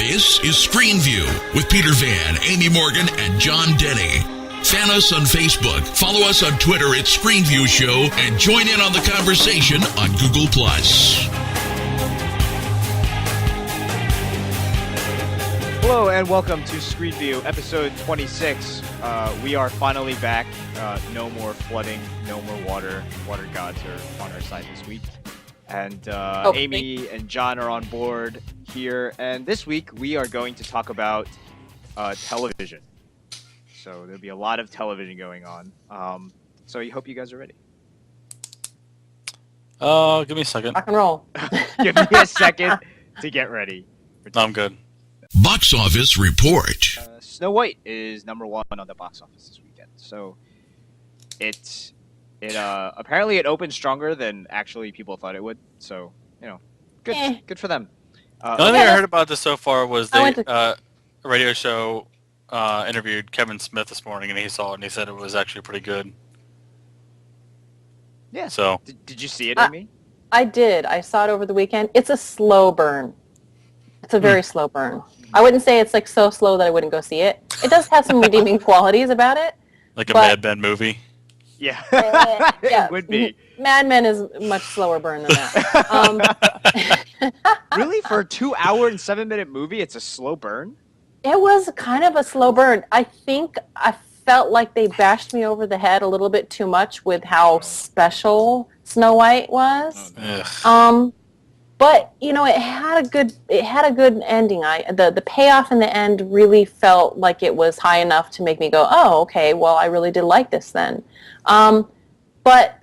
This is ScreenView with Peter Van, Aimee Morgan, and John Denny. Fan us on Facebook, follow us on Twitter at ScreenView Show, and join in on the conversation on Google+. Hello and welcome to ScreenView, episode 26. We are finally back. No more flooding, no more water. Water gods are on our side this week. And Aimee and John are on board here. And this week we are going to talk about television. So there'll be a lot of television going on. So I hope you guys are ready. Give me a second. Rock and roll. Give me a second to get ready. No, I'm good. Box office report. Snow White is number one on the box office this weekend. So it apparently it opened stronger than actually people thought it would. So, good for them. The only thing I heard about this so far was a radio show interviewed Kevin Smith this morning, and he saw it, and he said it was actually pretty good. Yeah. So did you see it, Aimee? I did. I saw it over the weekend. It's a slow burn. It's a very slow burn. I wouldn't say it's like so slow that I wouldn't go see it. It does have some redeeming qualities about it. Like a Mad Men movie? Yeah. Yeah. It would be. Mad Men is a much slower burn than that. Really? For a 2 hour and 7 minute movie, it's a slow burn? It was kind of a slow burn. I think I felt like they bashed me over the head a little bit too much with how special Snow White was. But it had a good ending. The payoff in the end really felt like it was high enough to make me go, oh, okay, well, I really did like this then. But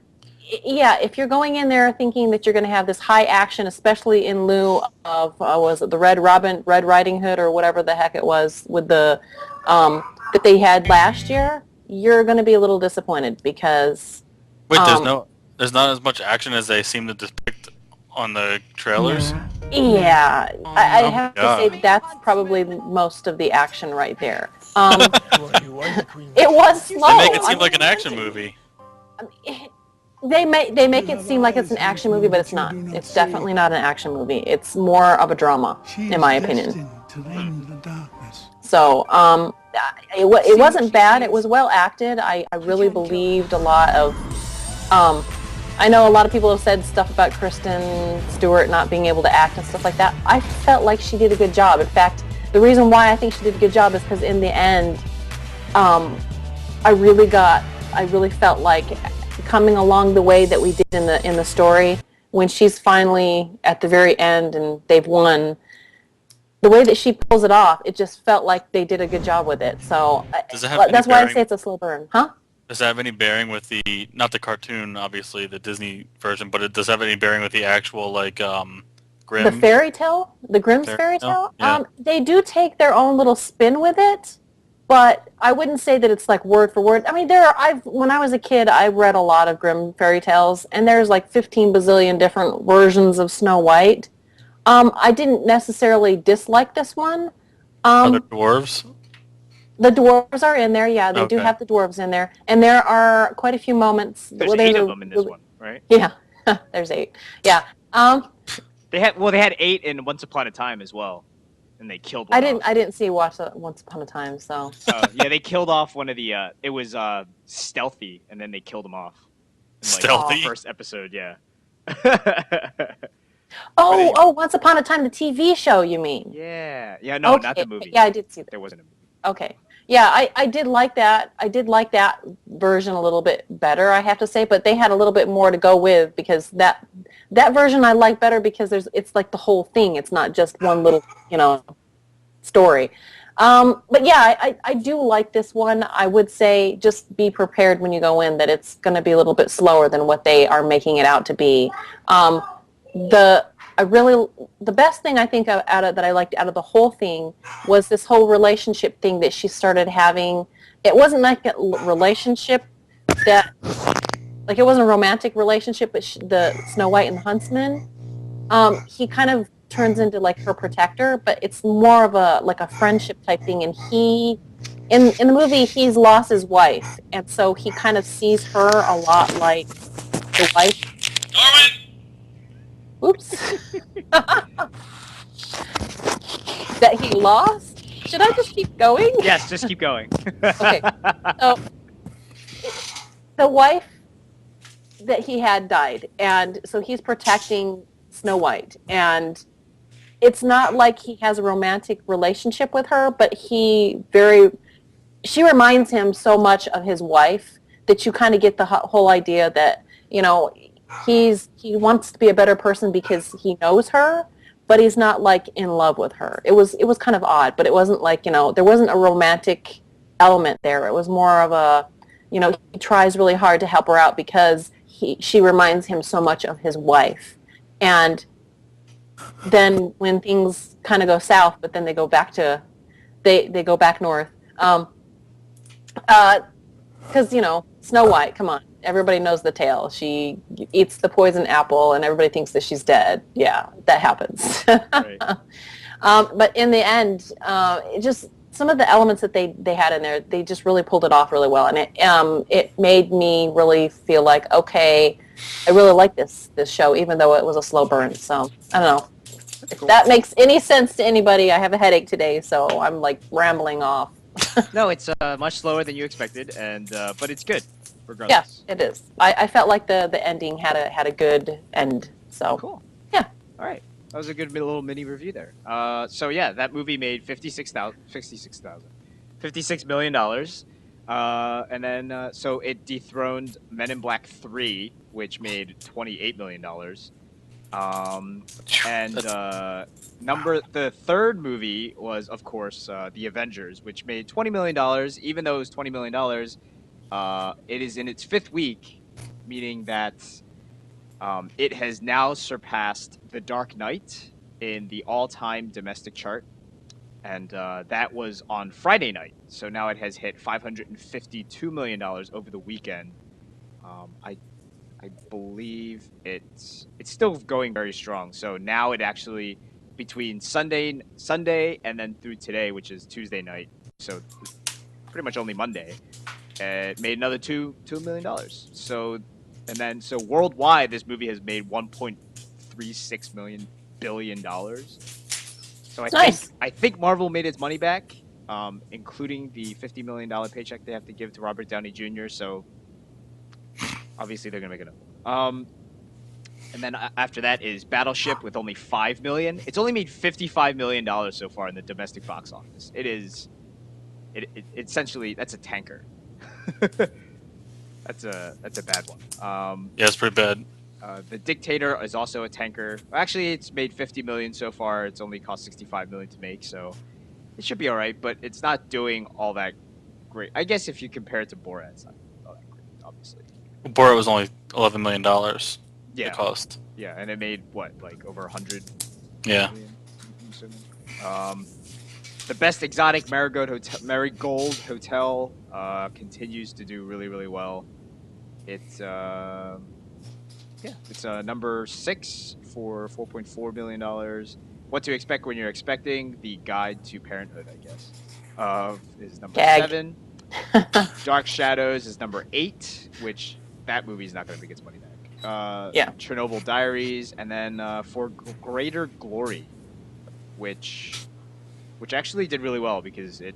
yeah, if you're going in there thinking that you're going to have this high action, especially in lieu of was it the Red Riding Hood or whatever the heck it was with the that they had last year, you're going to be a little disappointed because there's not as much action as they seem to depict on the trailers. Yeah, I have to say that's probably most of the action right there. It was slow. They make it seem like an action movie. They make it seem like it's an action movie, but it's not. It's definitely not an action movie. It's more of a drama, in my opinion. So, it wasn't bad. It was well acted. I really believed a lot of. I know a lot of people have said stuff about Kristen Stewart not being able to act and stuff like that. I felt like she did a good job. In fact, the reason why I think she did a good job is because in the end, I really felt like coming along the way that we did in the story, when she's finally at the very end and they've won, the way that she pulls it off, it just felt like they did a good job with it. So that's why I say it's a slow burn. Huh? Does that have any bearing with not the cartoon, obviously, the Disney version, but it does have any bearing with the actual, Grimm? The fairy tale? The Grimm's fairy tale? Yeah. They do take their own little spin with it, but I wouldn't say that it's like word for word. I mean, when I was a kid, I read a lot of Grimm fairy tales, and there's like 15 bazillion different versions of Snow White. I didn't necessarily dislike this one. Are there dwarves? The dwarves are in there, yeah. They do have the dwarves in there. And there are quite a few moments. There's 8 of them in this one, right? Yeah, there's 8. Yeah. They had 8 in Once Upon a Time as well. And they killed one off. I didn't see Once Upon a Time, so. Yeah, they killed off one of the, it was Stealthy, and then they killed him off. Stealthy? The first episode, yeah. Once Upon a Time, the TV show, you mean? Yeah. Yeah, no, not the movie. Yeah, I did see that. There wasn't a movie. Okay. Yeah, I did like that. I did like that version a little bit better, I have to say, but they had a little bit more to go with because that version I like better because it's like the whole thing. It's not just one little, story. But yeah, I do like this one. I would say just be prepared when you go in that it's going to be a little bit slower than what they are making it out to be. The best thing I think that I liked out of the whole thing was this whole relationship thing that she started having. It wasn't like a relationship it wasn't a romantic relationship, but the Snow White and the Huntsman, he kind of turns into like her protector, but it's more of a friendship type thing. And in the movie, he's lost his wife, and so he kind of sees her a lot like the wife. Norman! Oops. that he lost. Should I just keep going? Yes, just keep going. Okay. So the wife that he had died, and so he's protecting Snow White, and it's not like he has a romantic relationship with her, but she reminds him so much of his wife that you kind of get the whole idea that, you know, he wants to be a better person because he knows her, but he's not like in love with her. It was kind of odd, but it wasn't like, you know, there wasn't a romantic element there. It was more of a, you know, he tries really hard to help her out because she reminds him so much of his wife. And then when things kind of go south, but then they go back to, they go back north. Because, you know, Snow White, come on. Everybody knows the tale. She eats the poison apple and everybody thinks that she's dead. Yeah, that happens. Right. But in the end, it just, some of the elements that they had in there, they just really pulled it off really well. And it made me really feel like, okay, I really like this show, even though it was a slow burn. So, I don't know. If that makes any sense to anybody, I have a headache today, so I'm like rambling off. No, it's much slower than you expected, and but it's good, regardless. Yeah, it is. I felt like the ending had a good end. So cool. Yeah. All right, that was a good little mini review there. So yeah, that movie made $56 million, and then so it dethroned Men in Black 3, which made $28 million. And the third movie was, of course, The Avengers, which made $20 million. Even though it was $20 million, it is in its fifth week, meaning that it has now surpassed The Dark Knight in the all-time domestic chart. And that was on Friday night. So now it has hit $552 million over the weekend. I believe it's still going very strong. So now it actually, between Sunday and then through today, which is Tuesday night, so pretty much only Monday, it made another $2 million. So worldwide, this movie has made $1.36 billion. So I think Marvel made its money back, including the $50 million paycheck they have to give to Robert Downey Jr. So obviously they're gonna make it up. And then after that is Battleship with only $5 million. It's only made $55 million so far in the domestic box office. It essentially, that's a tanker. That's a bad one. Yeah, it's pretty bad. The Dictator is also a tanker. Actually, it's made $50 million so far. It's only cost $65 million to make, so it should be all right. But it's not doing all that great. I guess if you compare it to Borat, it's not all that great, obviously. Borat was only $11 million. Yeah. The cost. Yeah, and it made what, like over 100. Yeah. Million, the Best Exotic Marigold Hotel continues to do really, really well. It's it's number 6 for $4.4 billion. What to expect when you're expecting? The Guide to Parenthood, I guess, is number 7. Dark Shadows is number 8, which that movie is not going to make its money back. Chernobyl Diaries, and then For Greater Glory, which actually did really well because it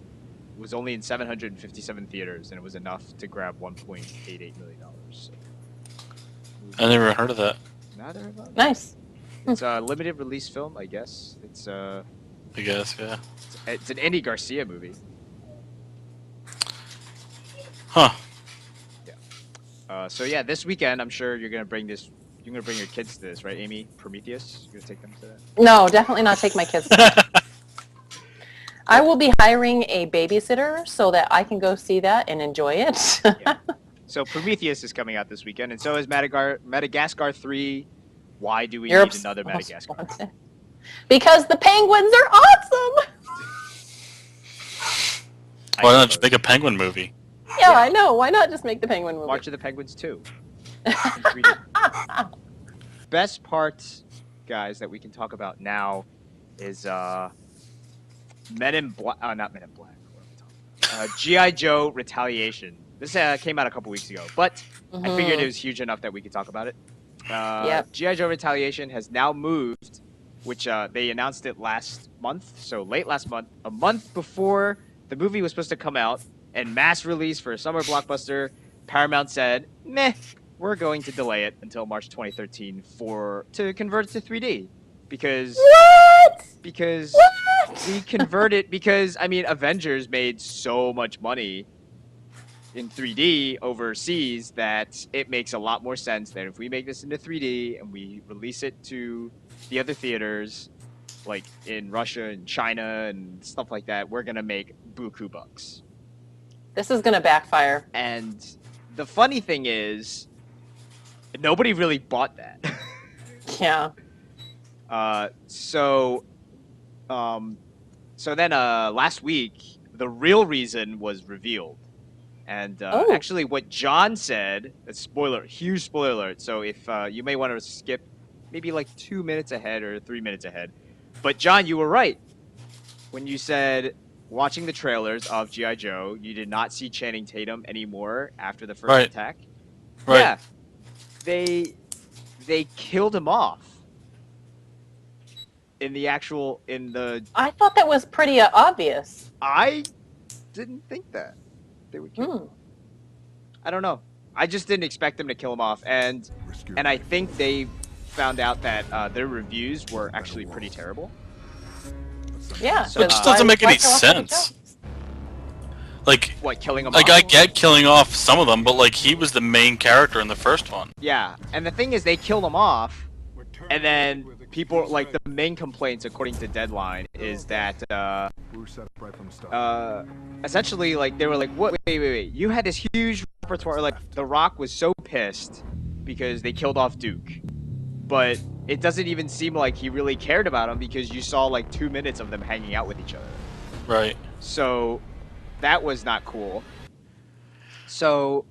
was only in 757 theaters, and it was enough to grab $1.88 million. So. I never heard of that. Neither of them. Nice. It's a limited release film, I guess. It's I guess, yeah. It's an Andy Garcia movie. Huh. Yeah. So yeah, this weekend I'm sure you're gonna bring your kids to this, right, Aimee? Prometheus? You're gonna take them to that? No, definitely not take my kids to that. I will be hiring a babysitter so that I can go see that and enjoy it. Yeah. So Prometheus is coming out this weekend, and so is Madagascar 3. Why do we need another Madagascar? Because the penguins are awesome! Why not just make a penguin movie? Yeah, I know. Why not just make the penguin movie? March of the Penguins 2. Best part, guys, that we can talk about now is Men in Black. Not Men in Black. What am I talking about? GI Joe Retaliation. This came out a couple weeks ago, but I figured it was huge enough that we could talk about it. GI Joe Retaliation has now moved which they announced it last month, so late last month, a month before the movie was supposed to come out and mass release for a summer blockbuster. Paramount said, meh, we're going to delay it until March 2013 to convert it to 3D. Because we converted, because, I mean, Avengers made so much money in 3D overseas that it makes a lot more sense that if we make this into 3D and we release it to the other theaters, like in Russia and China and stuff like that, we're going to make buku bucks. This is going to backfire. And the funny thing is, nobody really bought that. Yeah. So then last week, the real reason was revealed. And actually what John said, a huge spoiler alert, so if you may want to skip maybe like 2 minutes ahead or 3 minutes ahead. But John, you were right. When you said, watching the trailers of GI Joe, you did not see Channing Tatum anymore after the first attack. Right. Yeah. They killed him off. I thought that was pretty obvious. I didn't think that they would kill him. I don't know. I just didn't expect them to kill him off, and I think they found out that their reviews were actually pretty terrible. Yeah, so, which doesn't make any sense. Like, what, killing him like, off? I get killing off some of them, but like he was the main character in the first one. Yeah, and the thing is, they killed him off, and then people, like, the main complaints, according to Deadline, is that essentially, like, they were like, what? Wait, you had this huge repertoire. Like, The Rock was so pissed because they killed off Duke, but it doesn't even seem like he really cared about him because you saw like 2 minutes of them hanging out with each other. Right. So that was not cool. So,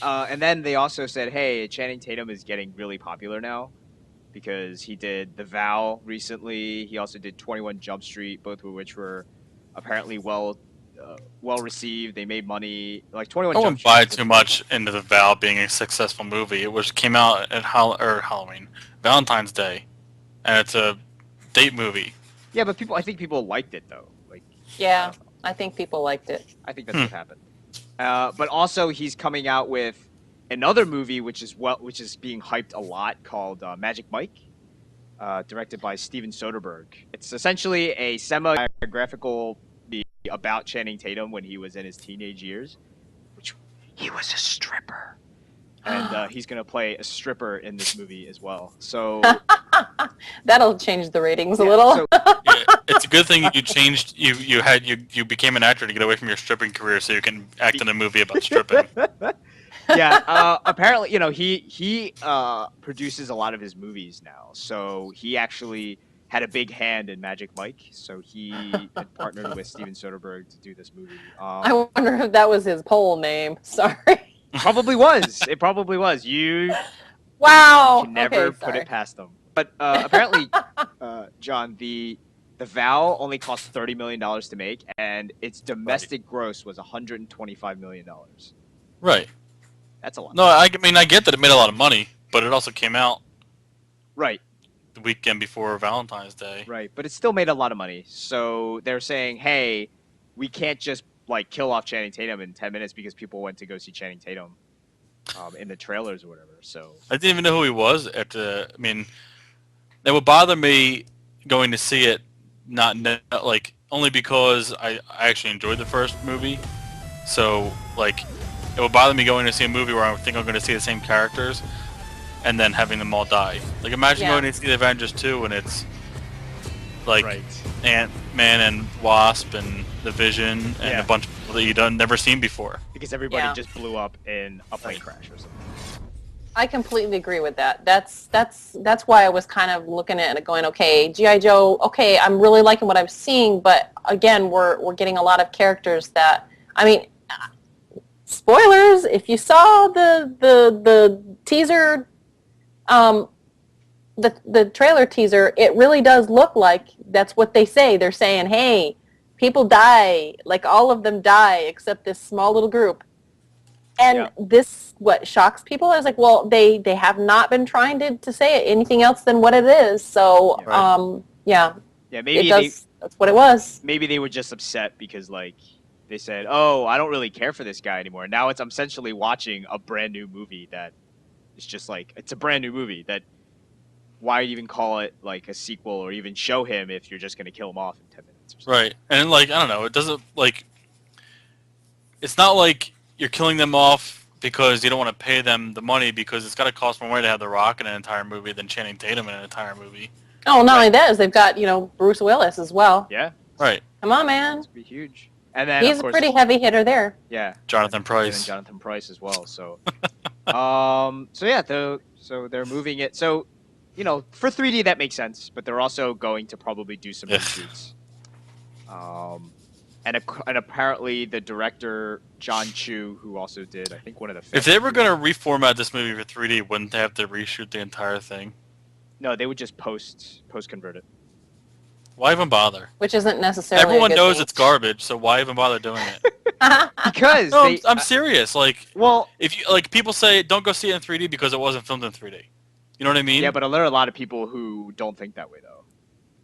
and then they also said, hey, Channing Tatum is getting really popular now because he did The Vow recently. He also did 21 Jump Street, both of which were apparently well received. They made money. Like 21 Jump Street. I wouldn't buy too much into The Vow being a successful movie. It came out at Halloween, Valentine's Day, and it's a date movie. Yeah, but I think people liked it though. Like. Yeah, I think people liked it. I think that's what happened. But also, he's coming out with another movie, which is being hyped a lot, called Magic Mike, directed by Steven Soderbergh. It's essentially a semi-biographical movie about Channing Tatum when he was in his teenage years, which he was a stripper, and he's gonna play a stripper in this movie as well. So that'll change the ratings a little. So, yeah, it's a good thing you changed. You became an actor to get away from your stripping career, so you can act in a movie about stripping. Yeah, apparently, he produces a lot of his movies now, so he actually had a big hand in Magic Mike, so he had partnered with Steven Soderbergh to do this movie. I wonder if that was his pole name. Sorry. Probably was. It probably was. Wow. You can never put it past them. But apparently, John, the Vow only cost $30 million to make, and its domestic gross was $125 million. Right. That's a lot. No, I mean, I get that it made a lot of money, but it also came out the weekend before Valentine's Day. Right, but it still made a lot of money. So they're saying, hey, we can't just like kill off Channing Tatum in 10 minutes because people went to go see Channing Tatum in the trailers or whatever. So I didn't even know who he was. I mean, it would bother me going to see it, not like only because I actually enjoyed the first movie. So like, it would bother me going to see a movie where I think I'm going to see the same characters and then having them all die. Like, imagine going to see the Avengers 2 and it's like Ant-Man and Wasp and the Vision and a bunch of people that you've never seen before. Because everybody just blew up in a plane crash or something. I completely agree with that. That's why I was kind of looking at it going, okay, GI Joe, okay, I'm really liking what I'm seeing, but again, we're getting a lot of characters that, I mean, spoilers, if you saw the teaser, the trailer teaser, it really does look like that's what they say. They're saying, hey, people die, like all of them die except this small little group. And this, what shocks people, is like, well, they have not been trying to say it anything else than what it is. So, Yeah, maybe that's what it was. Maybe they were just upset because, like, they said, "Oh, I don't really care for this guy anymore." Now I'm essentially watching a brand new movie that is just like it's a brand new movie that. Why even call it like a sequel or even show him if you're just going to kill him off in 10 minutes or something? Right, and like I don't know, it doesn't like. It's not like you're killing them off because you don't want to pay them the money because it's got to cost more money to have The Rock in an entire movie than Channing Tatum in an entire movie. Oh, not only that is they've got Bruce Willis as well. Yeah. Right. Come on, man. It's pretty huge. And then he's of course, a pretty heavy hitter there. Yeah. Jonathan Pryce. And Jonathan Pryce as well. So, so they're moving it. So, for 3D that makes sense, but they're also going to probably do some reshoots. And apparently the director John Chu, who also did, I think, one of the. If they were going to reformat this movie for 3D, wouldn't they have to reshoot the entire thing? No, they would just post convert it. Why even bother? Which isn't necessarily. Everyone a good knows thing. It's garbage, so why even bother doing it? Because no, I'm serious. Like, well, if you people say don't go see it in 3D because it wasn't filmed in 3D. You know what I mean? Yeah, but there are a lot of people who don't think that way, though.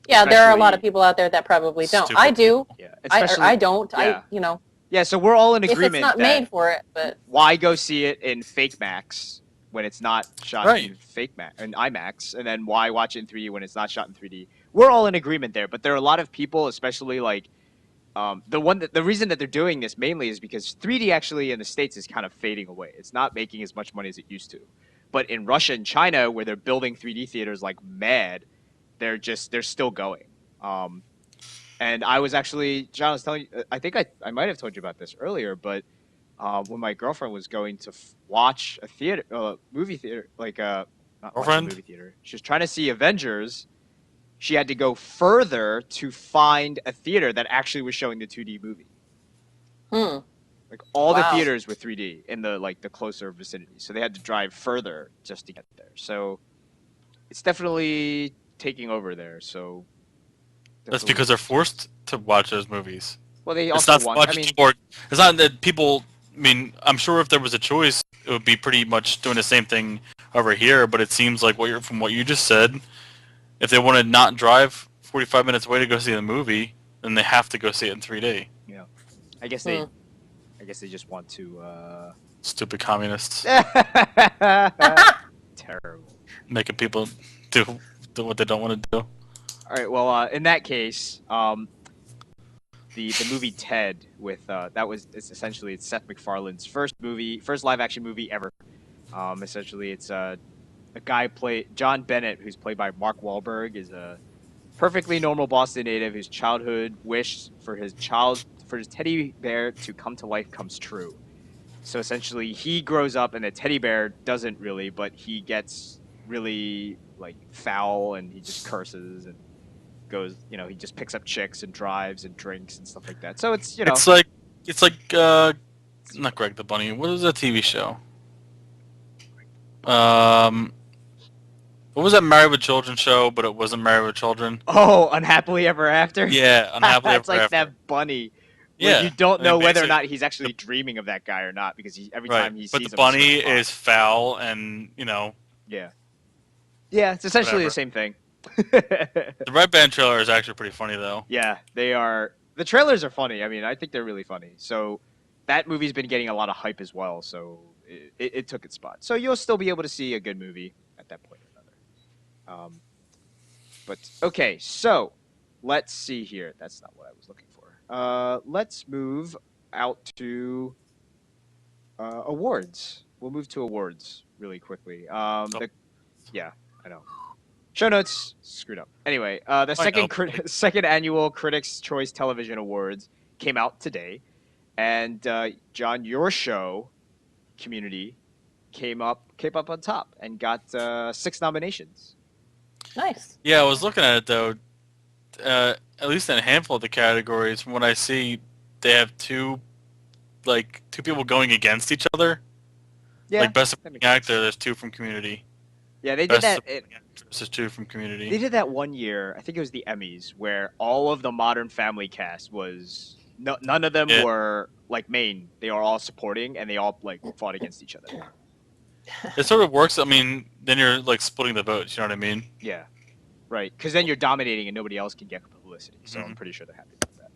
Yeah, there are a lot of people out there that probably don't. I do. Yeah, I don't. Yeah. Yeah, so we're all in agreement. If it's not made for it, but why go see it in Fake Max when it's not shot in Fake Max and IMAX, and then why watch it in 3D when it's not shot in 3D? We're all in agreement there, but there are a lot of people, especially like the reason that they're doing this mainly is because 3D actually in the States is kind of fading away. It's not making as much money as it used to. But in Russia and China, where they're building 3D theaters like mad, they're still going. And I was actually, John was telling you, I think I might have told you about this earlier, but when my girlfriend was going to watch a movie theater, like not watch a movie theater, she was trying to see Avengers. She had to go further to find a theater that actually was showing the 2D movie. Like all the theaters were 3D in the closer vicinity, so they had to drive further just to get there. So it's definitely taking over there. So that's because they're forced to watch those movies. Well, they also it's not that people. I mean, I'm sure if there was a choice, it would be pretty much doing the same thing over here. But it seems like from what you just said, if they want to not drive 45 minutes away to go see the movie, then they have to go see it in 3D. Yeah, I guess they just want to. Stupid communists. Terrible. Making people do what they don't want to do. All right. Well, in that case, the movie Ted with it's Seth MacFarlane's first live action movie ever. Essentially, it's a guy John Bennett, who's played by Mark Wahlberg, is a perfectly normal Boston native whose childhood wish for his teddy bear to come to life comes true. So essentially, he grows up and the teddy bear doesn't really, but he gets really foul and he just curses and goes, he just picks up chicks and drives and drinks and stuff like that. So it's it's like not Greg the Bunny. What is that TV show? What was that Married with Children show? But it wasn't Married with Children. Oh, Unhappily Ever After. Yeah, Unhappily Ever After. It's like that bunny. Yeah, you don't know whether or not he's actually dreaming of that guy or not because every time he sees him. But the bunny is foul, and Yeah, it's essentially the same thing. The Red Band trailer is actually pretty funny, though. Yeah, they are. The trailers are funny. I mean, I think they're really funny. So that movie's been getting a lot of hype as well. So it took its spot. So you'll still be able to see a good movie at that point or another. But okay, so let's see here. That's not what I was looking for. Let's move out to awards. We'll move to awards really quickly. Yeah, I know. Show notes screwed up. Anyway, the second annual Critics' Choice Television Awards came out today, and John, your show, Community, came up on top and got 6 nominations. Nice. Yeah, I was looking at it though. At least in a handful of the categories, from what I see, they have two people going against each other. Yeah, like Best Supporting Actor, there's 2 from Community. Yeah, they did that. This is 2 from Community. They did that one year. I think it was the Emmys, where all of the Modern Family cast was none of them were like Maine, they are all supporting, and they all like fought against each other. It sort of works. I mean, then you're like splitting the votes. You know what I mean? Yeah, right. Because then you're dominating, and nobody else can get publicity. So I'm pretty sure they're happy about that.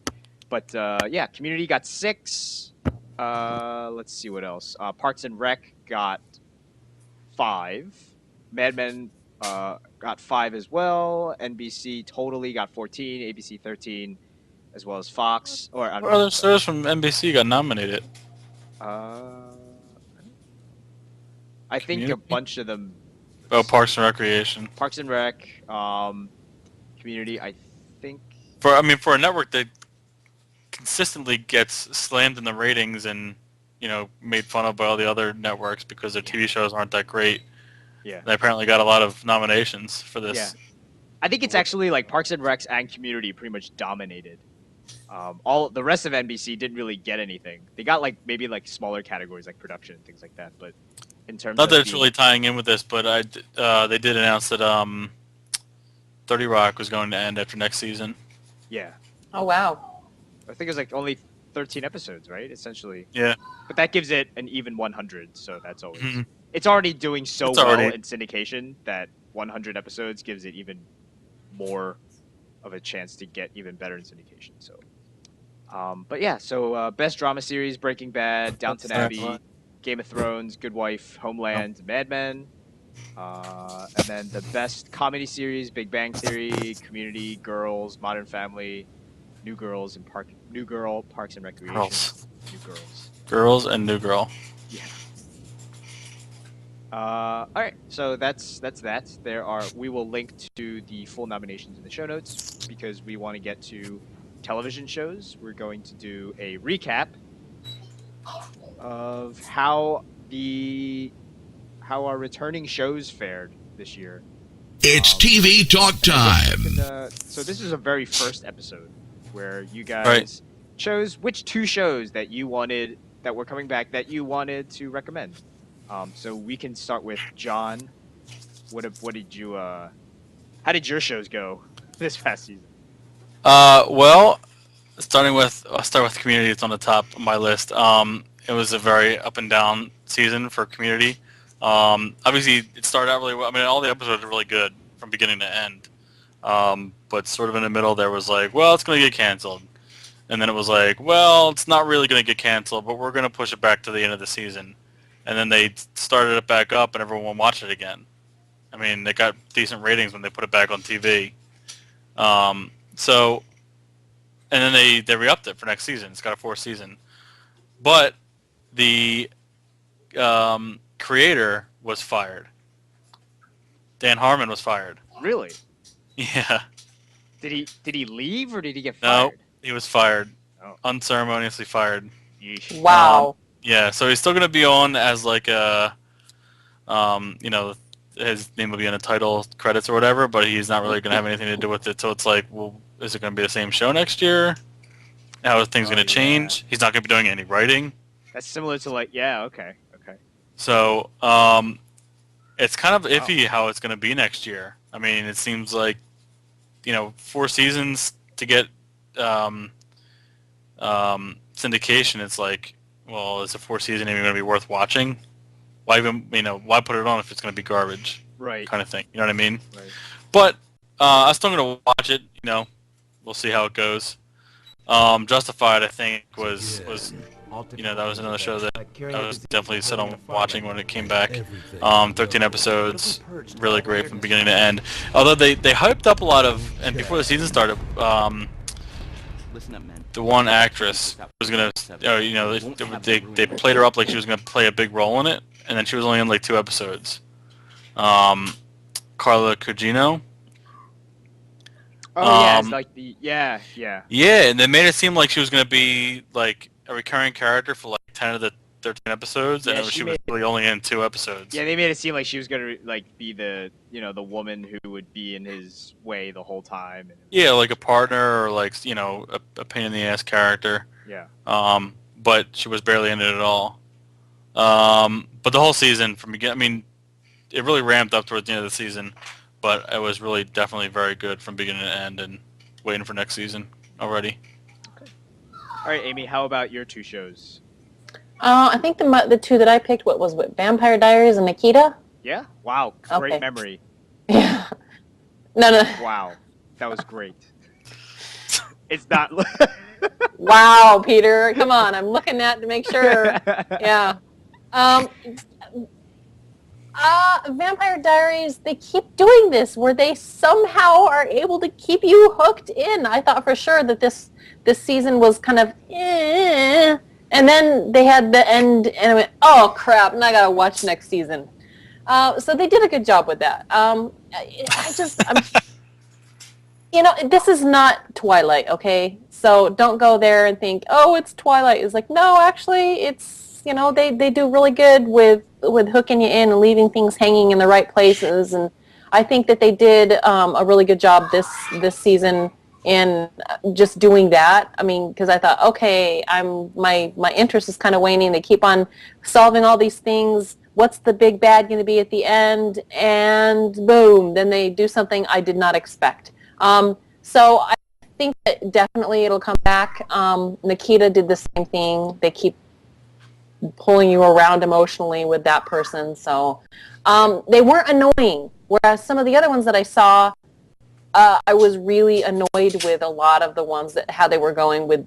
But yeah, Community got 6. Let's see what else. Parks and Rec got 5. Mad Men got 5 as well. NBC totally got 14. ABC 13, as well as Fox. Or What other shows from NBC got nominated? I think Community? a bunch of them. Oh, Parks and Recreation. Parks and Rec, Community. I think. For a network that consistently gets slammed in the ratings and made fun of by all the other networks because their TV shows aren't that great. Yeah. They apparently got a lot of nominations for this. Yeah. I think it's actually like Parks and Recs and Community pretty much dominated. All the rest of NBC didn't really get anything. They got like maybe like smaller categories like production and things like that. But in terms Not of that it's really tying in with this, but they did announce that 30 Rock was going to end after next season. Yeah. Oh, wow. I think it was like only 13 episodes, right? Essentially. Yeah. But that gives it an even 100, so that's always... It's already doing so well in syndication that 100 episodes gives it even more of a chance to get even better in syndication. So, but yeah, so best drama series: Breaking Bad, Downton Abbey, Game of Thrones, Good Wife, Homeland, Mad Men, and then the best comedy series: Big Bang Theory, Community, Girls, Modern Family, New Girls, and New Girl, Parks and Recreation. New Girls. Girls and New Girl. Yeah. All right, so that's that. We will link to the full nominations in the show notes because we want to get to television shows. We're going to do a recap of how our returning shows fared this year. It's TV talk time. So this is a very first episode where you guys chose which 2 shows that were coming back that you wanted to recommend. So we can start with John. What did you? How did your shows go this past season? Well, I'll start with Community. It's on the top of my list. It was a very up and down season for Community. Obviously, it started out really well. I mean, all the episodes are really good from beginning to end. But sort of in the middle, there was like, well, it's going to get canceled. And then it was like, well, it's not really going to get canceled, but we're going to push it back to the end of the season. And then they started it back up, and everyone watched it again. I mean, they got decent ratings when they put it back on TV. And then they re-upped it for next season. It's got a 4th season. But the creator was fired. Dan Harmon was fired. Really? Yeah. Did he leave or did he get fired? No, he was fired. Oh. Unceremoniously fired. Yeesh. Wow. Yeah, so he's still going to be on as like a, his name will be in the title credits or whatever, but he's not really going to have anything to do with it. So it's like, well, is it going to be the same show next year? How are things going to change? He's not going to be doing any writing. That's similar to like, yeah, okay. So it's kind of iffy how it's going to be next year. I mean, it seems like, 4 seasons to get syndication. It's like, well, is a 4th season even going to be worth watching? Why even, why put it on if it's going to be garbage? Right. Kind of thing. You know what I mean? Right. But I'm still going to watch it. We'll see how it goes. Justified, I think, was that was another show that I was definitely set on watching when it came back. 13 episodes, really great from beginning to end. Although they hyped up a lot of, and before the season started, the one actress was gonna, they played her up like she was gonna play a big role in it, and then she was only in like 2 episodes. Carla Cugino. Oh yeah, it's like yeah. Yeah, and they made it seem like she was gonna be like a recurring character for like 10 of the 13 episodes, and she was really only in 2 episodes. Yeah, they made it seem like she was gonna like be the the woman who would be in his way the whole time. Yeah, like a partner or like a pain in the ass character. Yeah. But she was barely in it at all. But the whole season from beginning, I mean, it really ramped up towards the end of the season, but it was really definitely very good from beginning to end, and waiting for next season already. All right, Aimee, how about your two shows? I think the two that I picked, what Vampire Diaries and Nikita? Yeah? Wow, great Okay. memory. Yeah. No. Wow, that was great. It's not... Wow, Peter. Come on. I'm looking at to make sure. Yeah. Vampire Diaries, they keep doing this where they somehow are able to keep you hooked in. I thought for sure that this season was kind of and then they had the end and I went, oh crap, and I gotta watch next season. So they did a good job with that. This is not Twilight, okay? So don't go there and think, oh, it's Twilight. It's like, no, actually, it's, they do really good with hooking you in and leaving things hanging in the right places. And I think that they did a really good job this season in just doing that. I mean, because I thought, okay, my interest is kind of waning. They keep on solving all these things. What's the big bad going to be at the end? And boom, then they do something I did not expect. So I think that definitely it'll come back. Nikita did the same thing. They keep pulling you around emotionally with that person. So they weren't annoying. Whereas some of the other ones that I saw, I was really annoyed with a lot of the ones how they were going with.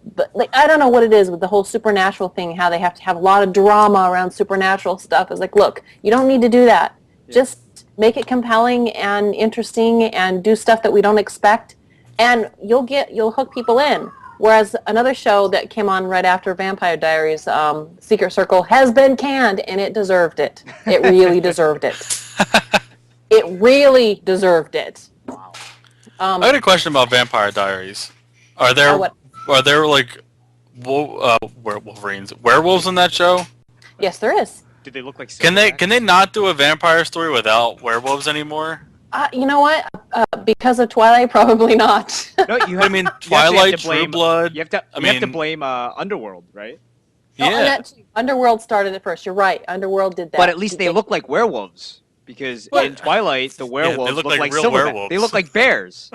I don't know what it is with the whole supernatural thing, how they have to have a lot of drama around supernatural stuff. It's like, look, you don't need to do that. Yeah. Just make it compelling and interesting and do stuff that we don't expect. And you'll hook people in. Whereas another show that came on right after Vampire Diaries, Secret Circle, has been canned, and it deserved it. It really deserved it. It really deserved it. Wow. I had a question about Vampire Diaries. Are there like werewolves in that show? Yes, there is. Do they look like? Can they not do a vampire story without werewolves anymore? You know what? Because of Twilight, probably not. No, you have, I mean, Twilight, True Blood. You have to blame Underworld, right? Yeah. Underworld started it first. You're right. Underworld did that. But at least they look like werewolves. Because in Twilight, the werewolves look like real silverback. werewolves. They look like bears.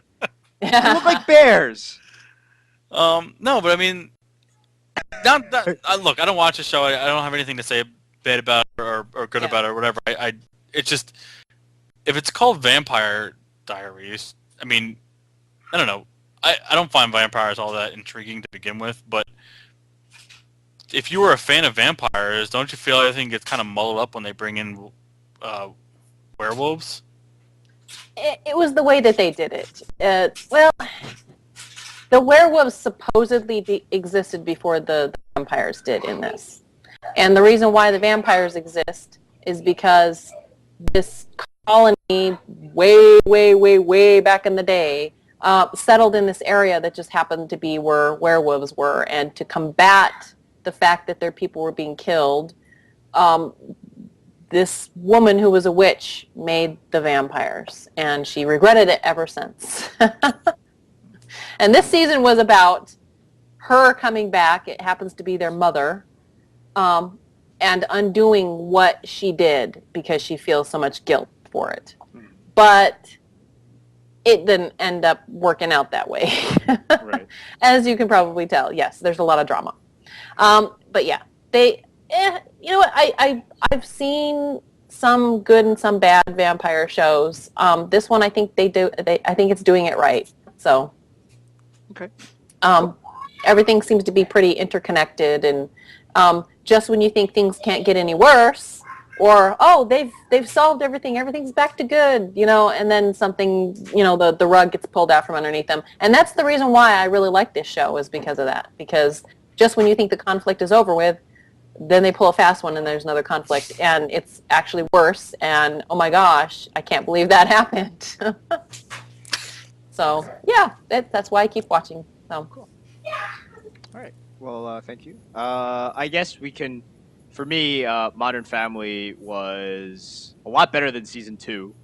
They look like bears. No, but I mean, look, I don't watch the show. I don't have anything to say bad about it or good about it or whatever. It's just, if it's called Vampire Diaries, I mean, I don't know. I don't find vampires all that intriguing to begin with, but if you were a fan of vampires, don't you feel everything gets kind of muddled up when they bring in werewolves? It was the way that they did it. Well, the werewolves supposedly existed before the vampires did in this. And the reason why the vampires exist is because this colony way back in the day settled in this area that just happened to be where werewolves were. And to combat the fact that their people were being killed, this woman who was a witch made the vampires, and she regretted it ever since. And this season was about her coming back. It happens to be their mother, and undoing what she did because she feels so much guilt for it. But it didn't end up working out that way. Right. As you can probably tell, yes, there's a lot of drama. But yeah, you know what? I've seen some good and some bad vampire shows. This one, I think I think it's doing it right. So, okay. Everything seems to be pretty interconnected, and just when you think things can't get any worse, or they've solved everything, everything's back to good, and then something, the rug gets pulled out from underneath them. And that's the reason why I really like this show, is because of that. Because just when you think the conflict is over with, then they pull a fast one and there's another conflict, and it's actually worse, and oh my gosh, I can't believe that happened. So yeah, that's why I keep watching. So cool. All right. Well, thank you. I guess we can. For me, Modern Family was a lot better than season 2,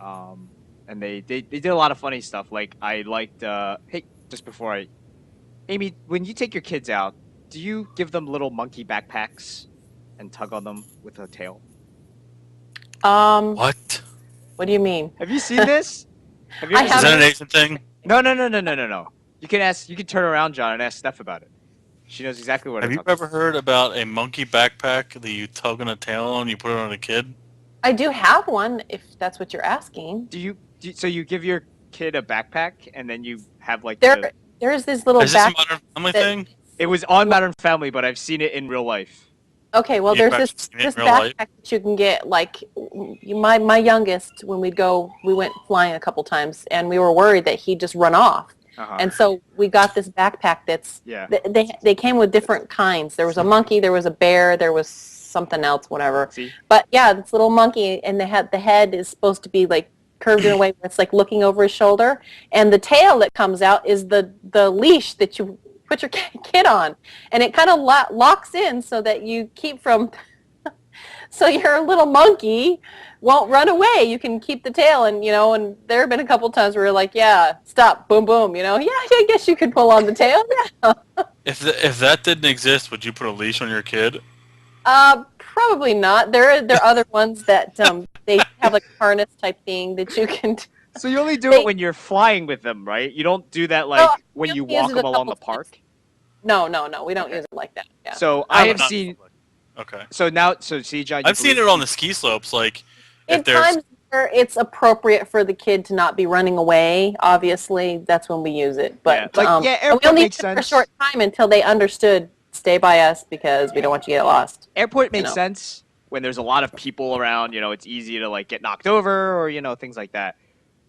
and they did a lot of funny stuff. Like I liked. Hey, just before Aimee, when you take your kids out, do you give them little monkey backpacks and tug on them with a tail? What? What do you mean? Have you seen this? Is that an Asian thing? No. You can turn around, John, and ask Steph about it. She knows exactly what Have I'm you talking ever heard about a monkey backpack that you tug on a tail on and you put it on a kid? I do have one, if that's what you're asking. So you give your kid a backpack and then you have like There's this little Is this a backpack Modern Family that. thing? it was on Modern Family, but I've seen it in real life. Okay, well, You've there's actually this seen it this in real life? backpack that you can get. Like my youngest, when we went flying a couple times, and we were worried that he'd just run off. And so we got this backpack that's they came with different kinds. There was a monkey, there was a bear, there was something else, whatever. See? But yeah, this little monkey, and the head is supposed to be like curved in a way where it's like looking over his shoulder, and the tail that comes out is the leash that you put your kid on, and it kind of locks in so that you keep from. So your little monkey won't run away. You can keep the tail, and and there have been a couple times where you're like, yeah, stop, boom, boom, yeah, I guess you could pull on the tail. Yeah. If that didn't exist, would you put a leash on your kid? Probably not. There are other ones that they have like a harness type thing that you can. So you only do it when you're flying with them, right? You don't do that like when you walk them along the park? No, we don't use it like that. Yeah. So I have seen. Okay. So see, John. I've seen it on the ski slopes, like in times where it's appropriate for the kid to not be running away. Obviously, that's when we use it. But airport we only makes used it for a sense. short time until they understood. Stay by us because we don't want you to get lost. Airport makes sense when there's a lot of people around. It's easy to like get knocked over or things like that.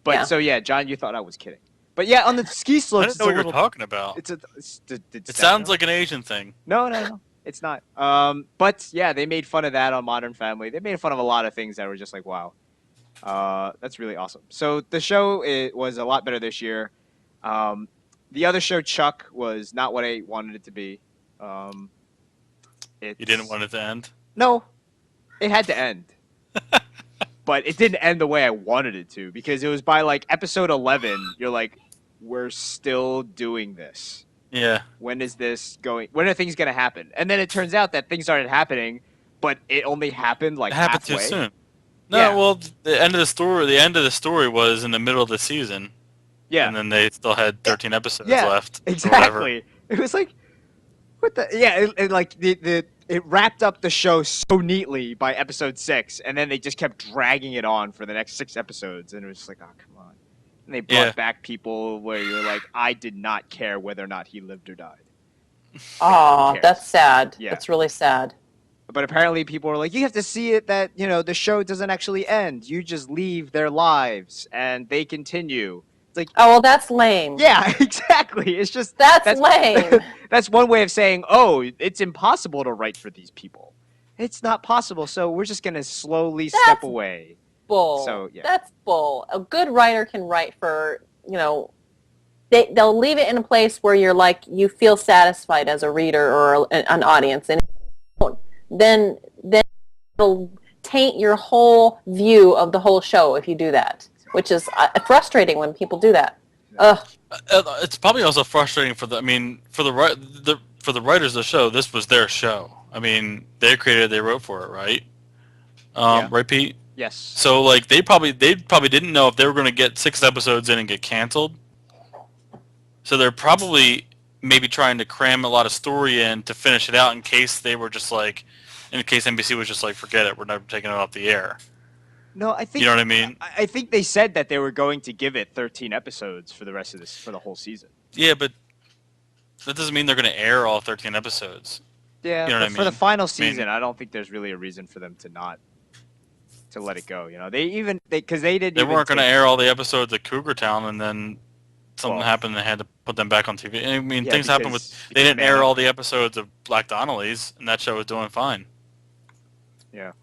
But John, you thought I was kidding. But yeah, on the ski slopes, I didn't know what you're talking about. It sounds like an Asian thing. No, it's not. But yeah, they made fun of that on Modern Family. They made fun of a lot of things that were just like, wow, that's really awesome. So the show was a lot better this year. The other show, Chuck, was not what I wanted it to be. You didn't want it to end? No, it had to end. But it didn't end the way I wanted it to, because it was by like episode 11, you're like, we're still doing this. Yeah. When is this going? When are things going to happen? And then it turns out that things started happening, but it only happened like happened halfway. Too soon. No, well, the end of the story was in the middle of the season. Yeah. And then they still had 13 episodes left. Exactly. It was like, what the? Yeah, it wrapped up the show so neatly by episode 6, and then they just kept dragging it on for the next 6 episodes, and it was just like, oh, come on. And they brought back people where you're like, I did not care whether or not he lived or died. Oh, that's sad. Yeah. That's really sad. But apparently people were like, you have to see it that, the show doesn't actually end. You just leave their lives, and they continue. It's like, oh, well, that's lame. Yeah, exactly. It's just that's lame. That's one way of saying, oh, it's impossible to write for these people. It's not possible, so we're just gonna slowly step away. Bull. So yeah, that's bull. A good writer can write for they'll leave it in a place where you're like you feel satisfied as a reader or an audience, and then it'll taint your whole view of the whole show if you do that. Which is frustrating when people do that. Ugh. It's probably also frustrating for the writers of the show. This was their show. I mean, they created it, they wrote for it, right? Right, Pete? Yes. So like they probably didn't know if they were going to get 6 episodes in and get canceled. So they're probably maybe trying to cram a lot of story in to finish it out in case NBC was just like, forget it, we're never taking it off the air. No, I think you know what I mean. I think they said that they were going to give it 13 episodes for the rest of this, for the whole season. Yeah, but that doesn't mean they're going to air all 13 episodes. Yeah, you know what I mean? For the final season, I don't think there's really a reason for them to let it go. They weren't going to air all the episodes of Cougar Town, and then something happened. And they had to put them back on TV. I mean, things happen with. They didn't air all the episodes of Black Donnelly's, and that show was doing fine. Yeah.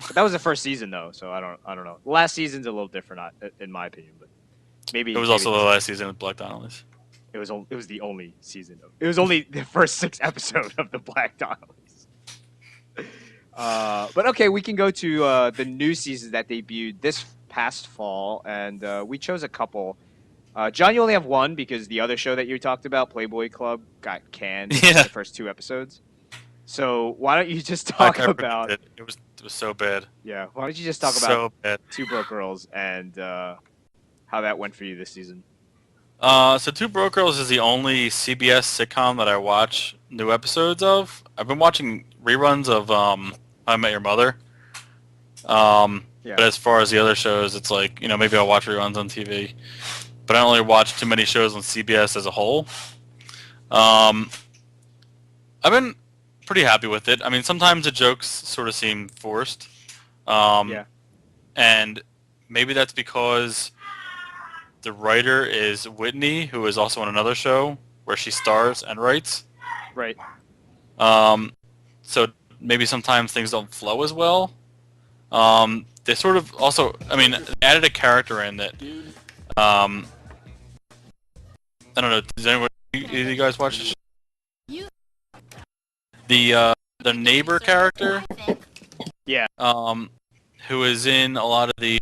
But that was the first season, though, so I don't know. The last season's a little different, in my opinion, but maybe it was also the last season of Black Donnelly's. It was the only season. It was only the first 6 episodes of the Black Donnelly's. But okay, we can go to the new seasons that debuted this past fall, and we chose a couple. John, you only have one because the other show that you talked about, Playboy Club, got canned in the first 2 episodes. So why don't you just talk about it? It was so bad. Yeah, why don't you just talk about Two Broke Girls and how that went for you this season? So Two Broke Girls is the only CBS sitcom that I watch new episodes of. I've been watching reruns of How I Met Your Mother. Yeah. But as far as the other shows, it's like, maybe I'll watch reruns on TV. But I don't really watch too many shows on CBS as a whole. I've been pretty happy with it. I mean, sometimes the jokes sort of seem forced. Yeah. And maybe that's because the writer is Whitney, who is also on another show where she stars and writes. Right. So maybe sometimes things don't flow as well. They sort of also, they added a character in that. I don't know. Does anyone? Either you guys watch the show? The neighbor character. Yeah. Who is in a lot of the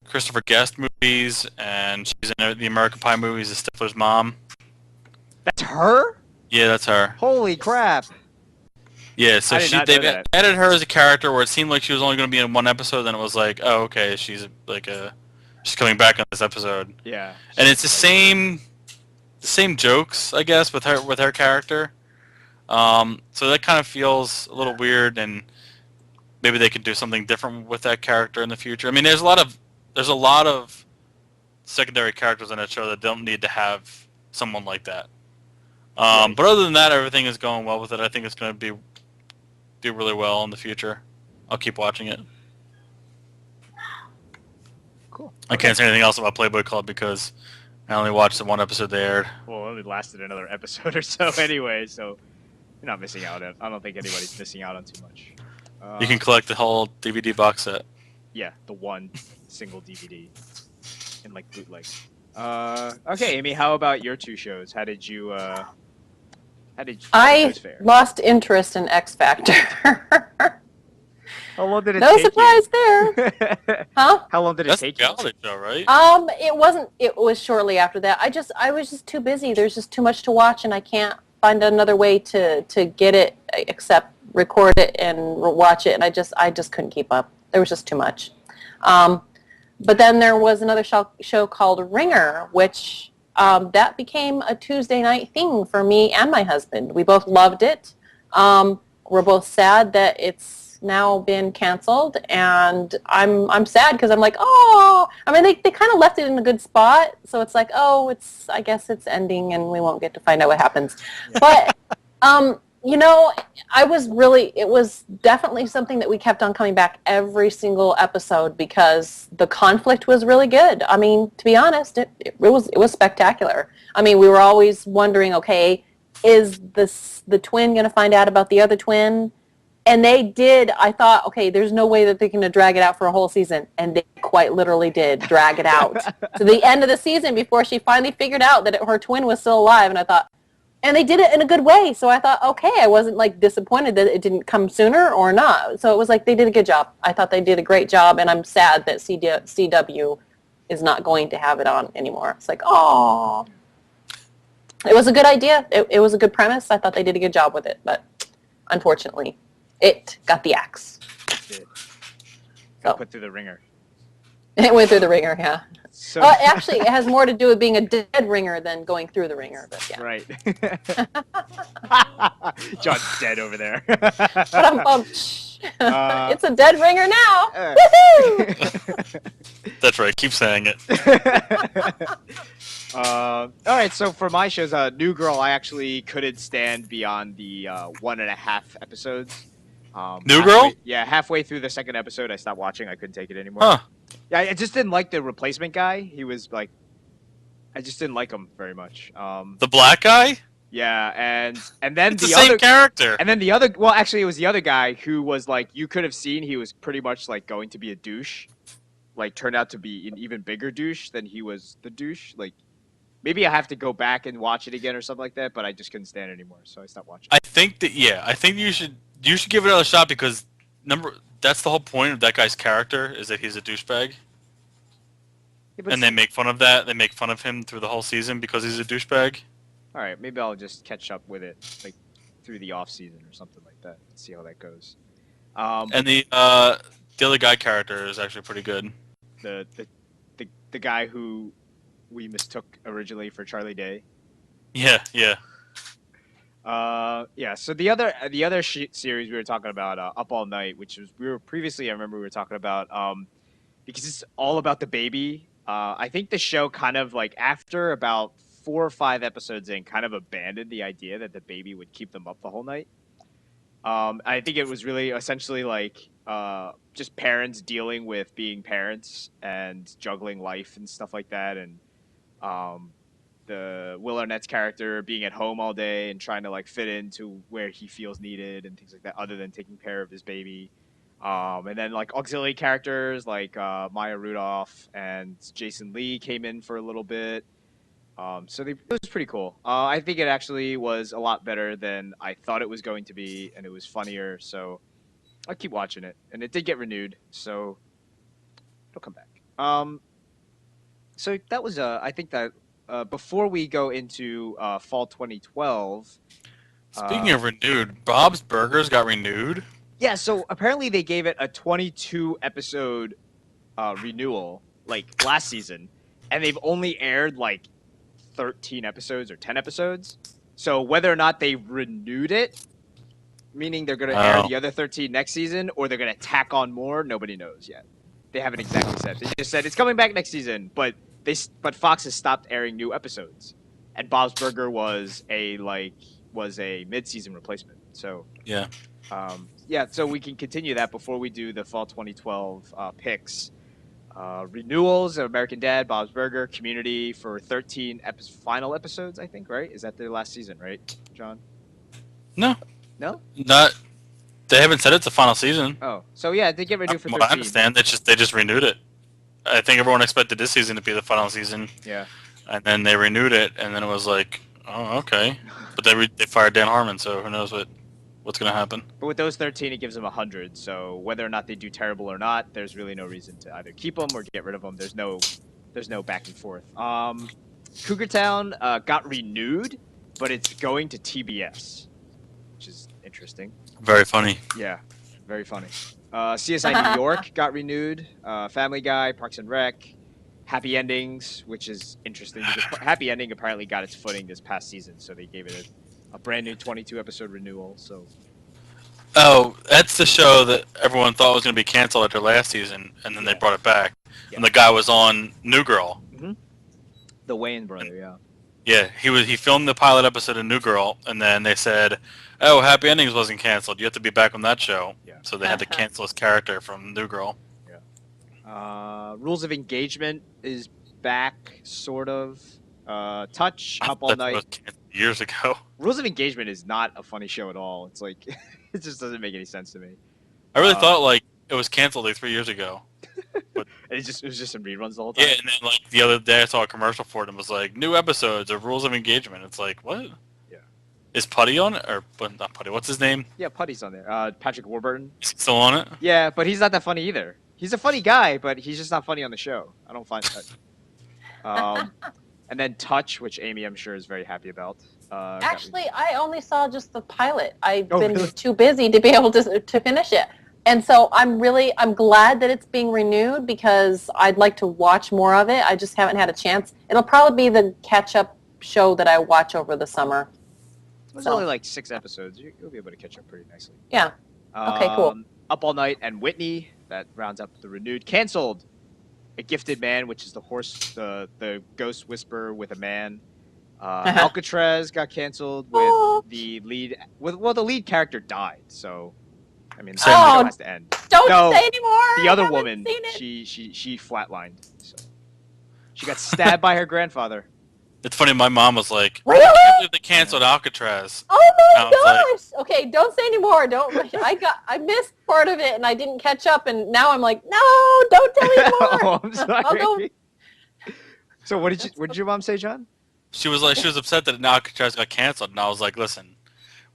Christopher Guest movies, and she's in the American Pie movies as Stifler's mom. That's her? Yeah, that's her. Holy crap. Yeah, so they added her as a character where it seemed like she was only going to be in one episode, then it was like, oh, okay, she's coming back on this episode. Yeah. And it's the same jokes, I guess, with her character. So that kind of feels a little weird, and maybe they could do something different with that character in the future. I mean, there's a lot of secondary characters on that show that don't need to have someone like that. But other than that, everything is going well with it. I think it's going to do really well in the future. I'll keep watching it. Cool. I can't say anything else about Playboy Club because I only watched the one episode they aired. Well, it only lasted another episode or so anyway, so you're not missing out. I don't think anybody's missing out on too much. You can collect the whole DVD box set. Yeah, the one single DVD in like bootleg. Okay, Amy, how about your two shows? How did you I lost interest in X Factor. How long did it no take surprise you? there. Huh? How long did it take you? That's a reality show, right? It wasn't. It was shortly after that. I was just too busy. There's just too much to watch, and I can't find another way to get it except record it and watch it. And I just couldn't keep up. There was just too much. But then there was another show called Ringer, which that became a Tuesday night thing for me and my husband. We both loved it. We're both sad that it's now been canceled, and I'm sad because I'm like, oh, I mean, they kind of left it in a good spot, so it's like, oh, I guess it's ending, and we won't get to find out what happens. But it was definitely something that we kept on coming back every single episode because the conflict was really good. I mean, to be honest, it was spectacular. I mean, we were always wondering, okay, is the twin going to find out about the other twin? And they did. I thought, okay, there's no way that they're going to drag it out for a whole season. And they quite literally did drag it out to the end of the season before she finally figured out that her twin was still alive. And I thought, and they did it in a good way. So I thought, okay, I wasn't like disappointed that it didn't come sooner or not. So it was like they did a good job. I thought they did a great job. And I'm sad that CW is not going to have it on anymore. It's like, oh, it was a good idea. It was a good premise. I thought they did a good job with it. But unfortunately, it got the axe. It got put through the ringer. It went through the ringer, yeah. So actually, it has more to do with being a dead ringer than going through the ringer. But yeah. Right. John's dead over there. But I'm bummed. It's a dead ringer now. Woohoo! That's right. Keep saying it. All right, so for my shows, New Girl, I actually couldn't stand beyond the 1.5 episodes. New Girl? Yeah, halfway through the second episode, I stopped watching. I couldn't take it anymore. Huh. Yeah, I just didn't like the replacement guy. He was like, I just didn't like him very much. The black guy? Yeah, and then it's the same character. And then the other, well, actually, it was the other guy who was like, you could have seen he was pretty much like going to be a douche. Like, turned out to be an even bigger douche than he was the douche. Like, maybe I have to go back and watch it again or something like that, but I just couldn't stand it anymore, so I stopped watching. I think you should give it another shot because that's the whole point of that guy's character is that he's a douchebag. Yeah, and they make fun of that. They make fun of him through the whole season because he's a douchebag. All right, maybe I'll just catch up with it like through the off season or something like that and see how that goes. And the other guy character is actually pretty good. The the guy who we mistook originally for Charlie Day. Yeah. Yeah. So the other series we were talking about, Up All Night, which was I remember we were talking about, because it's all about the baby. I think the show kind of like after about 4 or 5 episodes in, kind of abandoned the idea that the baby would keep them up the whole night. I think it was really essentially like just parents dealing with being parents and juggling life and stuff like that, and the Will Arnett's character being at home all day and trying to like fit into where he feels needed and things like that, other than taking care of his baby. And then like auxiliary characters like Maya Rudolph and Jason Lee came in for a little bit. It was pretty cool. I think it actually was a lot better than I thought it was going to be, and it was funnier. So I'll keep watching it, and it did get renewed, so it'll come back. So that was I think that before we go into fall 2012. Speaking of renewed, Bob's Burgers got renewed. Yeah, so apparently they gave it a 22 episode renewal like last season, and they've only aired like 13 episodes or 10 episodes. So whether or not they renewed it, meaning they're going to air the other 13 next season, or they're going to tack on more, nobody knows yet. They haven't exactly said. They just said it's coming back next season, but Fox has stopped airing new episodes, and Bob's Burger was a mid-season replacement. So yeah. So we can continue that before we do the fall 2012 picks. Renewals of American Dad, Bob's Burger, Community for 13 final episodes, I think, right? Is that their last season, right, John? No. No? Not. They haven't said it's the final season. Oh, so yeah, they get renewed for 13. I understand. They just renewed it. I think everyone expected this season to be the final season. Yeah. And then they renewed it, and then it was like, oh, okay. But they fired Dan Harmon, so who knows what's going to happen. But with those 13, it gives them 100. So whether or not they do terrible or not, there's really no reason to either keep them or get rid of them. There's no back and forth. Cougar Town got renewed, but it's going to TBS, which is interesting. Very funny. Yeah, very funny. CSI New York got renewed. Family Guy, Parks and Rec, Happy Endings, which is interesting because Happy Ending apparently got its footing this past season, so they gave it a brand new 22 episode renewal. So. Oh, that's the show that everyone thought was going to be canceled after last season, and then they brought it back. Yeah. And the guy was on New Girl. Mm-hmm. The Wayne brother, yeah. Yeah, he filmed the pilot episode of New Girl, and then they said, "Oh, Happy Endings wasn't canceled. You have to be back on that show." Yeah. So they had to cancel his character from New Girl. Yeah. Rules of Engagement is back, sort of. Touch, Up All Night. Was years ago. Rules of Engagement is not a funny show at all. It's like it just doesn't make any sense to me. I really thought like it was canceled like 3 years ago. But it was just in reruns the whole time. Yeah, and then like the other day I saw a commercial for it and it was like new episodes of Rules of Engagement. It's like what? Yeah. Is Putty on it but not Putty? What's his name? Yeah, Putty's on there. Patrick Warburton. Is he still on it? Yeah, but he's not that funny either. He's a funny guy, but he's just not funny on the show. I don't find that. And then Touch, which Aimee I'm sure is very happy about. Actually, I only saw just the pilot. I've been too busy to be able to finish it. And so I'm glad that it's being renewed because I'd like to watch more of it. I just haven't had a chance. It'll probably be the catch-up show that I watch over the summer. There's only like 6 episodes. You'll be able to catch up pretty nicely. Yeah. Okay, cool. Up All Night and Whitney, that rounds up the renewed. Canceled. A Gifted Man, which is the horse, the ghost whisperer with a man. Alcatraz got canceled with the lead. The lead character died, so I mean, the show has to end. Don't say anymore. The other woman, she flatlined. So she got stabbed by her grandfather. It's funny. My mom was like, "Really? I can't believe they canceled Alcatraz." Oh my gosh! Like, okay, don't say anymore. Don't. I missed part of it and I didn't catch up, and now I'm like, no, don't tell me more. Oh, I'm sorry. So what did your mom say, John? She was upset that Alcatraz got canceled, and I was like, listen,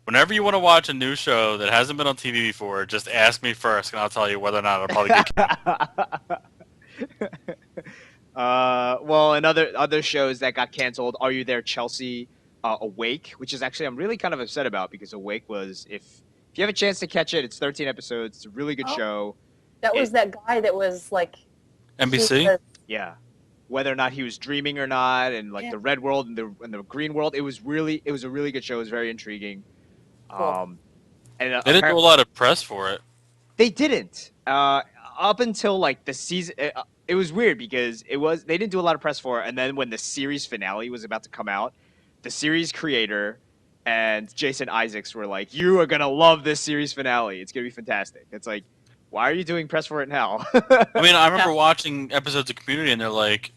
whenever you want to watch a new show that hasn't been on TV before, just ask me first, and I'll tell you whether or not it'll probably get canceled. Well, and other shows that got canceled, Are You There, Chelsea, Awake, which is actually I'm really kind of upset about because Awake was, if you have a chance to catch it, it's 13 episodes. It's a really good show. That was that guy that was like NBC? Yeah. whether or not he was dreaming or not, and like the red world and the green world. It was a really good show. It was very intriguing. Cool. And They didn't do a lot of press for it. They didn't. Up until like the season, it was weird because they didn't do a lot of press for it, and then when the series finale was about to come out, the series creator and Jason Isaacs were like, "You are gonna love this series finale. It's gonna be fantastic." It's like, why are you doing press for it now? I mean, I remember watching episodes of Community, and they're like,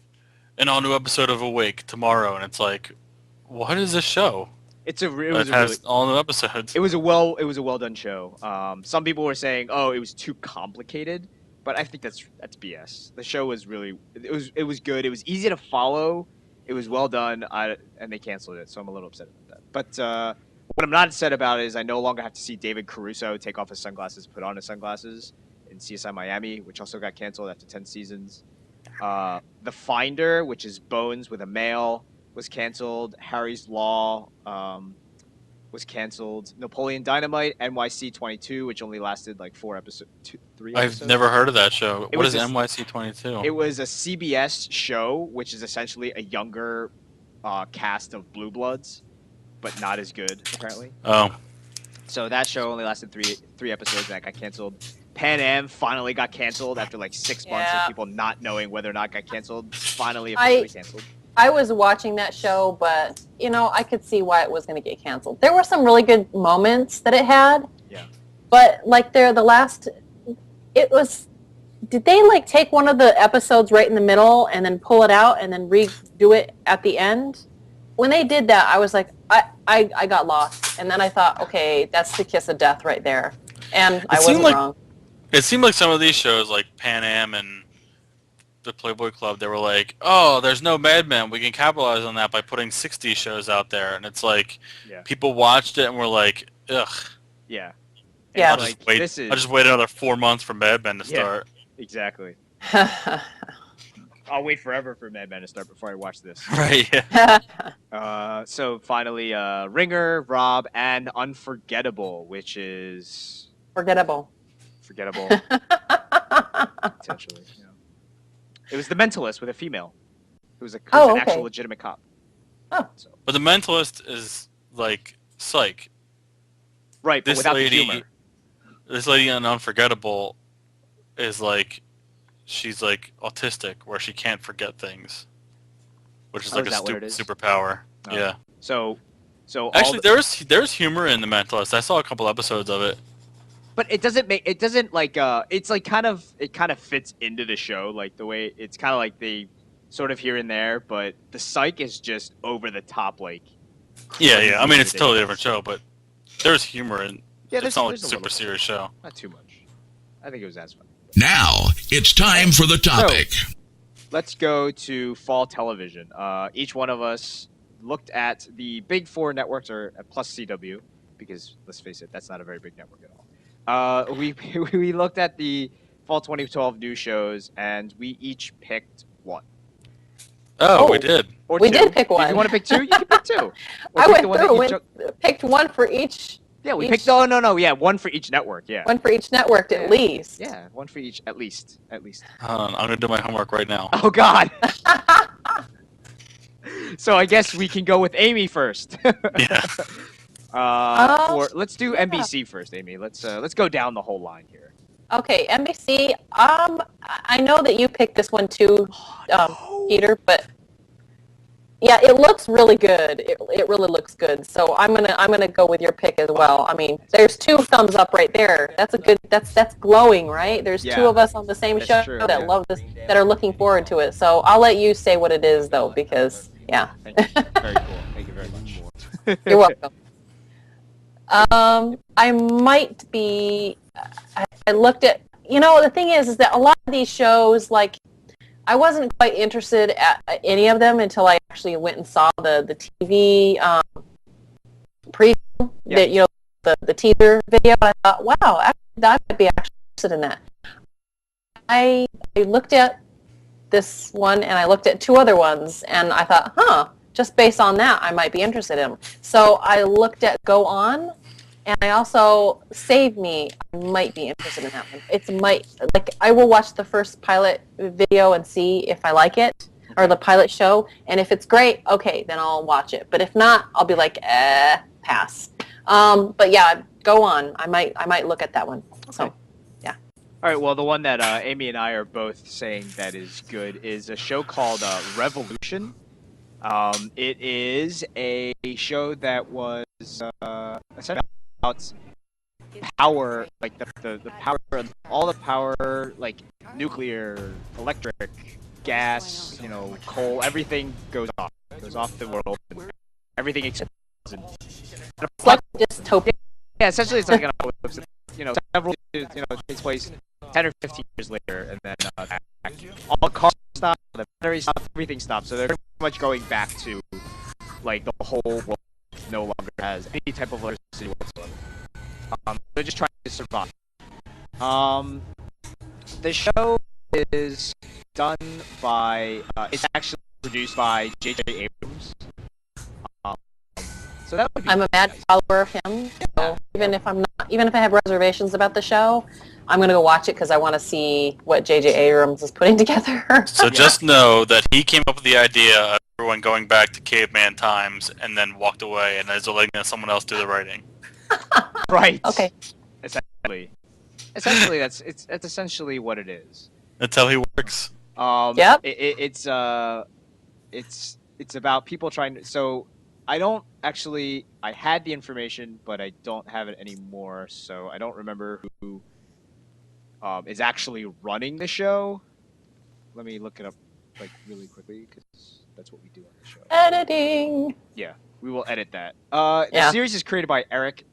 an all-new episode of Awake tomorrow, and it's like, what is this show? It has all new episodes. It was a well done show. Some people were saying, "Oh, it was too complicated," but I think that's BS. The show was it was good. It was easy to follow. It was well done, and they canceled it, so I'm a little upset about that. But what I'm not upset about is I no longer have to see David Caruso take off his sunglasses, put on his sunglasses in CSI Miami, which also got canceled after 10 seasons. The Finder, which is Bones with a male, was canceled. Harry's Law was canceled. Napoleon Dynamite, NYC 22, which only lasted like 3 episodes. I've never heard of that show. What is NYC 22? It was a CBS show, which is essentially a younger cast of Blue Bloods, but not as good, apparently. Oh. So that show only lasted three episodes, and that got canceled. Pan Am finally got canceled after like 6 months of people not knowing whether or not it got canceled. Finally officially canceled. I was watching that show, but, I could see why it was going to get canceled. There were some really good moments that it had. Yeah. But, like, did they, like, take one of the episodes right in the middle and then pull it out and then redo it at the end? When they did that, I was like, I got lost. And then I thought, okay, that's the kiss of death right there. And I wasn't wrong. It seemed like some of these shows, like Pan Am and the Playboy Club, they were like, oh, there's no Mad Men. We can capitalize on that by putting 60 shows out there. And it's like, people watched it and were like, ugh. Yeah. Yeah. I'll just wait another 4 months for Mad Men to start. Exactly. I'll wait forever for Mad Men to start before I watch this. Right, yeah. So finally, Ringer, Rob, and Unforgettable, which is... Forgettable. Potentially, yeah. It was The Mentalist with a female. It was an actual legitimate cop. Oh. So. But The Mentalist is like Psych. Right, but without the humor. This lady on Unforgettable is like, she's like autistic, where she can't forget things, which is like a superpower. Oh. Yeah. So actually, there's humor in The Mentalist. I saw a couple episodes of it. But it doesn't it's like it kind of fits into the show, like the way it's kind of like they sort of here and there, but the Psych is just over the top, like. Yeah. I mean, it's a totally different show, but there's humor in. Yeah, it's not like a super serious show. Not too much. I think it was as fun. Now it's time for the topic. So, let's go to fall television. Each one of us looked at the big 4 networks, or plus CW, because let's face it, that's not a very big network at all. We looked at the fall 2012 news shows, and we each picked one. Oh, we did. We did pick one. If you want to pick 2, you can pick 2. I went through, picked one for each. Yeah, we picked. Oh no, yeah, one for each network. Yeah. One for each network at least. Yeah, one for each at least. Hold on, I'm gonna do my homework right now. Oh God. So I guess we can go with Aimee first. Yeah. Let's do NBC first, Aimee. Let's go down the whole line here. Okay, NBC. I know that you picked this one too, Peter, but yeah, it looks really good. It really looks good. So I'm gonna go with your pick as well. I mean, there's 2 thumbs up right there. That's a good. That's glowing, right? There's 2 of us on the same show that love this, that are looking forward to it. So I'll let you say what it is, though, because yeah. Thank you. Very cool. Thank you very much. You're welcome. I might be. I looked at. The thing is that a lot of these shows, like, I wasn't quite interested at any of them until I actually went and saw the TV preview, the teaser video. I thought, wow, I might be actually interested in that. I looked at this one and I looked at 2 other ones and I thought, just based on that, I might be interested in them. So I looked at Go On, and I also Save Me. I might be interested in that one. I will watch the first pilot video and see if I like it, or the pilot show, and if it's great, okay, then I'll watch it. But if not, I'll be like, pass. But yeah, go on. I might look at that one. So, yeah. All right. Well, the one that Aimee and I are both saying that is good is a show called Revolution. It is a show that was essentially about power, like the power, all the power, like nuclear, electric, gas, coal, everything goes off the world, and everything explodes. It's like dystopia. Yeah, essentially it's like an apocalypse. Several, takes place 10 or 15 years later, and then all the cars stop, the batteries stop, everything stops. So they're pretty much going back to like the whole world no longer has any type of electricity whatsoever. They're just trying to survive. The show is done by. It's actually produced by J.J. Abrams. So that would be I'm a mad follower of him. So even if I have reservations about the show, I'm gonna go watch it because I want to see what J.J. Abrams is putting together. So just know that he came up with the idea of everyone going back to caveman times and then walked away and is letting someone else do the writing. Right. Okay. Essentially, that's essentially what it is. That's how he works. Yep. It's about people trying to. So I had the information, but I don't have it anymore. So I don't remember who is actually running the show. Let me look it up really quickly because that's what we do on the show. Editing. Yeah, we will edit that. The series is created by Eric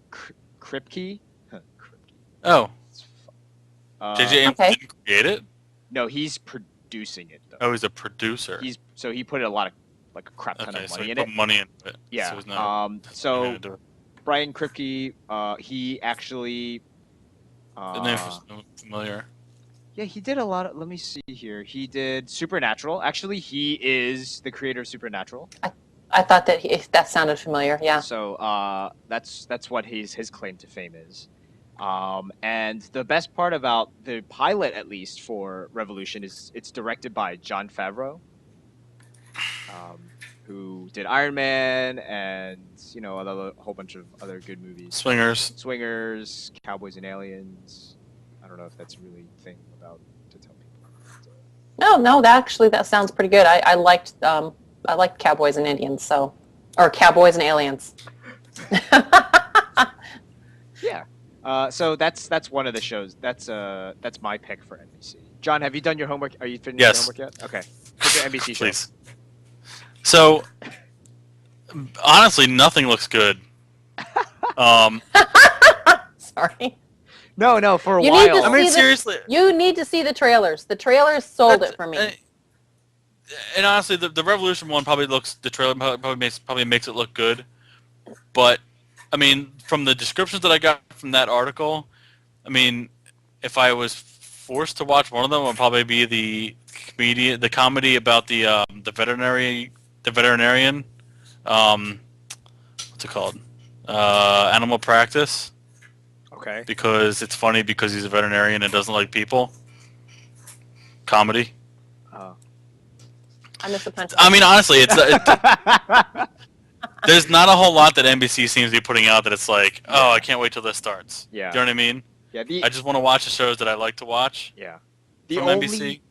Kripke. Oh. J.J. Abrams didn't create it? No, he's producing it though. Oh, he's a producer. He put a lot of a crap ton of money in it. Put money into it. Yeah. So he's not, so Brian Kripke, he actually. The name is familiar. Yeah, he did a lot of. Let me see here. He did Supernatural. Actually, he is the creator of Supernatural. I thought that sounded familiar. Yeah. So that's what his claim to fame is. And the best part about the pilot, at least for Revolution, is it's directed by Jon Favreau, who did Iron Man and a whole bunch of other good movies. Swingers, Cowboys and Aliens. I don't know if that's really a thing about to tell people. No, that sounds pretty good. I liked Cowboys and Indians, or Cowboys and Aliens. Yeah. So that's one of the shows. That's my pick for NBC. John, have you done your homework? Are you finished your homework yet? Okay. Pick your NBC show. Please. So, honestly, nothing looks good. Sorry. No, for a while. I mean, seriously. You need to see the trailers. The trailers sold it for me. And honestly, the Revolution one the trailer probably makes it look good. But, I mean, from the descriptions that I got from that article, I mean, if I was forced to watch one of them, it would probably be the comedy about the veterinarian, what's it called? Animal Practice. Okay. Because it's funny because he's a veterinarian and doesn't like people. Comedy. I miss the punch. I mean, honestly, there's not a whole lot that NBC seems to be putting out that it's like, oh, I can't wait till this starts. Yeah. Do you know what I mean? Yeah. I just want to watch the shows that I like to watch. Yeah. NBC.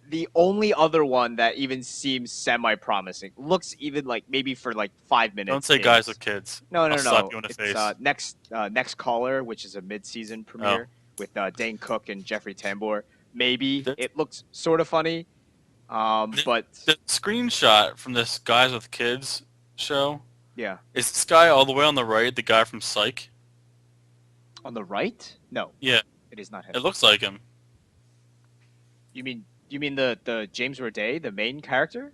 The only other one that even seems semi-promising looks even like maybe for 5 minutes. Don't say Guys with Kids. No. I'll slap you in the face. Next Caller, which is a mid-season premiere with Dane Cook and Jeffrey Tambor. Maybe it looks sort of funny, but the screenshot from this Guys with Kids show. Yeah. Is this guy all the way on the right the guy from Psych? On the right? No. Yeah. It is not him. It looks like him. You mean the James Roday, the main character?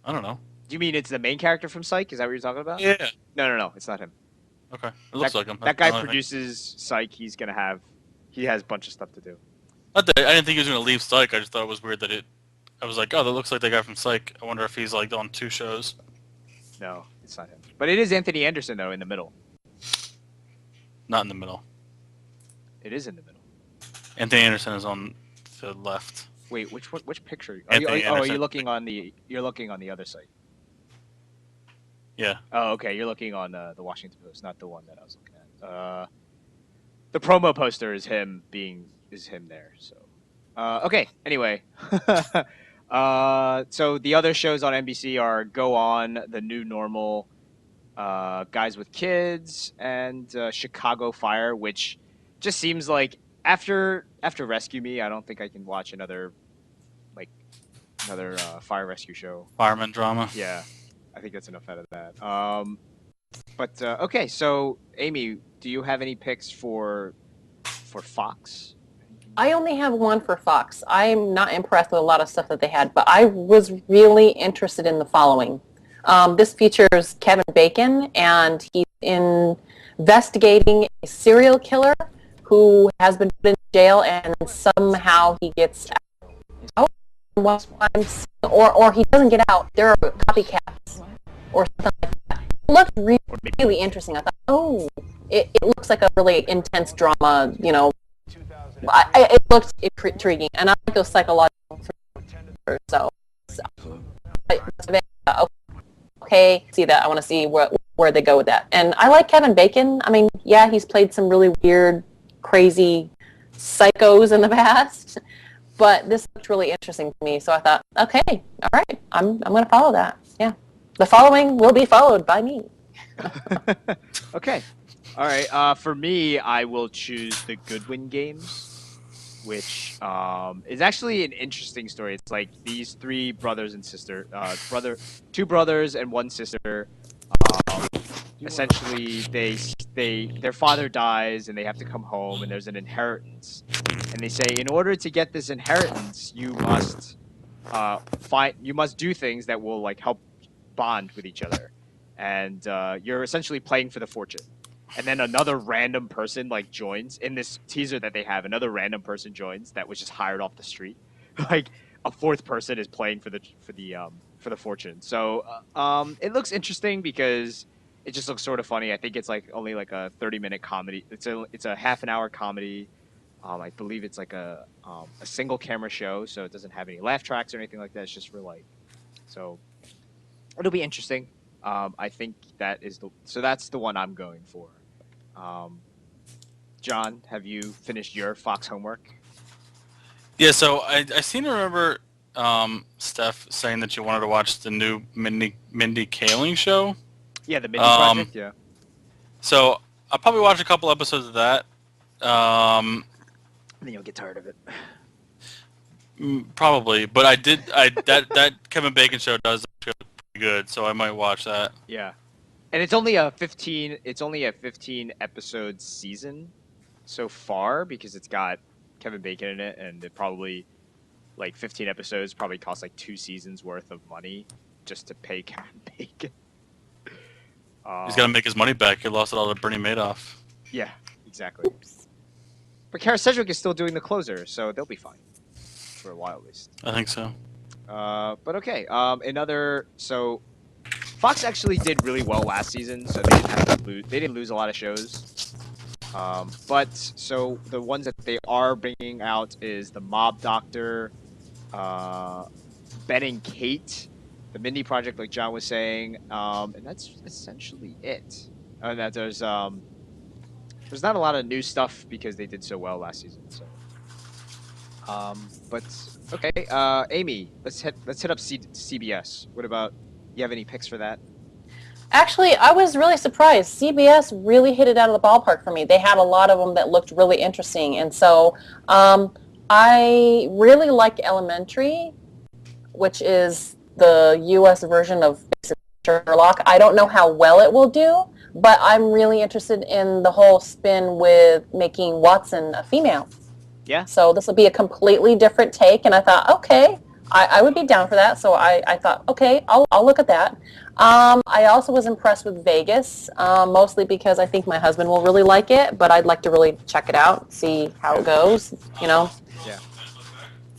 I don't know. Do you mean it's the main character from Psych? Is that what you're talking about? Yeah. No, it's not him. Okay. It looks like him. That guy produces Psych. He has a bunch of stuff to do. I didn't think he was going to leave Psych. I just thought it was weird that I was like, oh, that looks like that guy from Psych. I wonder if he's on 2 shows. No, it's not him. But it is Anthony Anderson, though, in the middle. Not in the middle. It is in the middle. Anthony Anderson is on the left. Wait, which one? Which picture? Anthony Are Anderson. you looking on the? You're looking on the other site. Yeah. Oh, okay. You're looking on the Washington Post, not the one that I was looking at. The promo poster is him there. So, okay. Anyway, so the other shows on NBC are Go On, The New Normal, Guys with Kids, and Chicago Fire, which just seems like after Rescue Me, I don't think I can watch another fire rescue show. Fireman drama. Yeah, I think that's enough out of that. But okay, so Aimee, do you have any picks for Fox? I only have one for Fox. I'm not impressed with a lot of stuff that they had, but I was really interested in the following. This features Kevin Bacon, and he's investigating a serial killer who has been put in jail, and somehow he gets out. Or he doesn't get out. There are copycats or something like that. It looked really, really interesting. I thought, it looks like a really intense drama, it looked intriguing, and I like those psychological thrillers, so okay, see that. I want to see where they go with that. And I like Kevin Bacon. I mean, yeah, he's played some really weird, crazy psychos in the past, but this looked really interesting to me, so I thought, okay, all right, I'm going to follow that. Yeah. The following will be followed by me. Okay. All right. For me, I will choose the Goodwin Games, which is actually an interesting story. It's like these three brothers and sister, two brothers and one sister. Essentially, their father dies and they have to come home, and there's an inheritance. And they say, in order to get this inheritance, you must do things that will like help bond with each other, and you're essentially playing for the fortune. And then another random person like joins in this teaser that they have. Another random person joins that was just hired off the street. Like a fourth person is playing for the fortune. So it looks interesting because it just looks sort of funny. I think it's like only like a 30-minute comedy. It's a half an hour comedy. I believe it's like a single camera show, so it doesn't have any laugh tracks or anything like that. It's just for like, so it'll be interesting. I think that's the one I'm going for. John, have you finished your Fox homework? Yeah, so I seem to remember Steph saying that you wanted to watch the new Mindy Kaling show. Yeah, the Mindy Project, yeah. So I'll probably watch a couple episodes of that. And then you'll get tired of it. Probably, but that Kevin Bacon show does look pretty good, so I might watch that. Yeah. And it's only a 15 episode season so far because it's got Kevin Bacon in it, and it probably like 15 episodes probably cost like 2 seasons worth of money just to pay Kevin Bacon. He's got to make his money back. He lost it all to Bernie Madoff. Yeah, exactly. Oops. But Kara Sedgwick is still doing the closer, so they'll be fine for a while at least. I think so. But okay, so Fox actually did really well last season, so they didn't lose a lot of shows. But so the ones that they are bringing out is the Mob Doctor, Ben and Kate, the Mindy Project, like John was saying, and that's essentially it. And that there's not a lot of new stuff because they did so well last season. So, but okay, Aimee, let's hit up CBS. What about? You have any picks for that? Actually, I was really surprised. CBS really hit it out of the ballpark for me. They had a lot of them that looked really interesting. And so I really like Elementary, which is the U.S. version of Sherlock. I don't know how well it will do, but I'm really interested in the whole spin with making Watson a female. Yeah. So this will be a completely different take. And I thought, okay, I would be down for that, so I thought, okay, I'll look at that. I also was impressed with Vegas, mostly because I think my husband will really like it, but I'd like to really check it out, see how it goes, Yeah.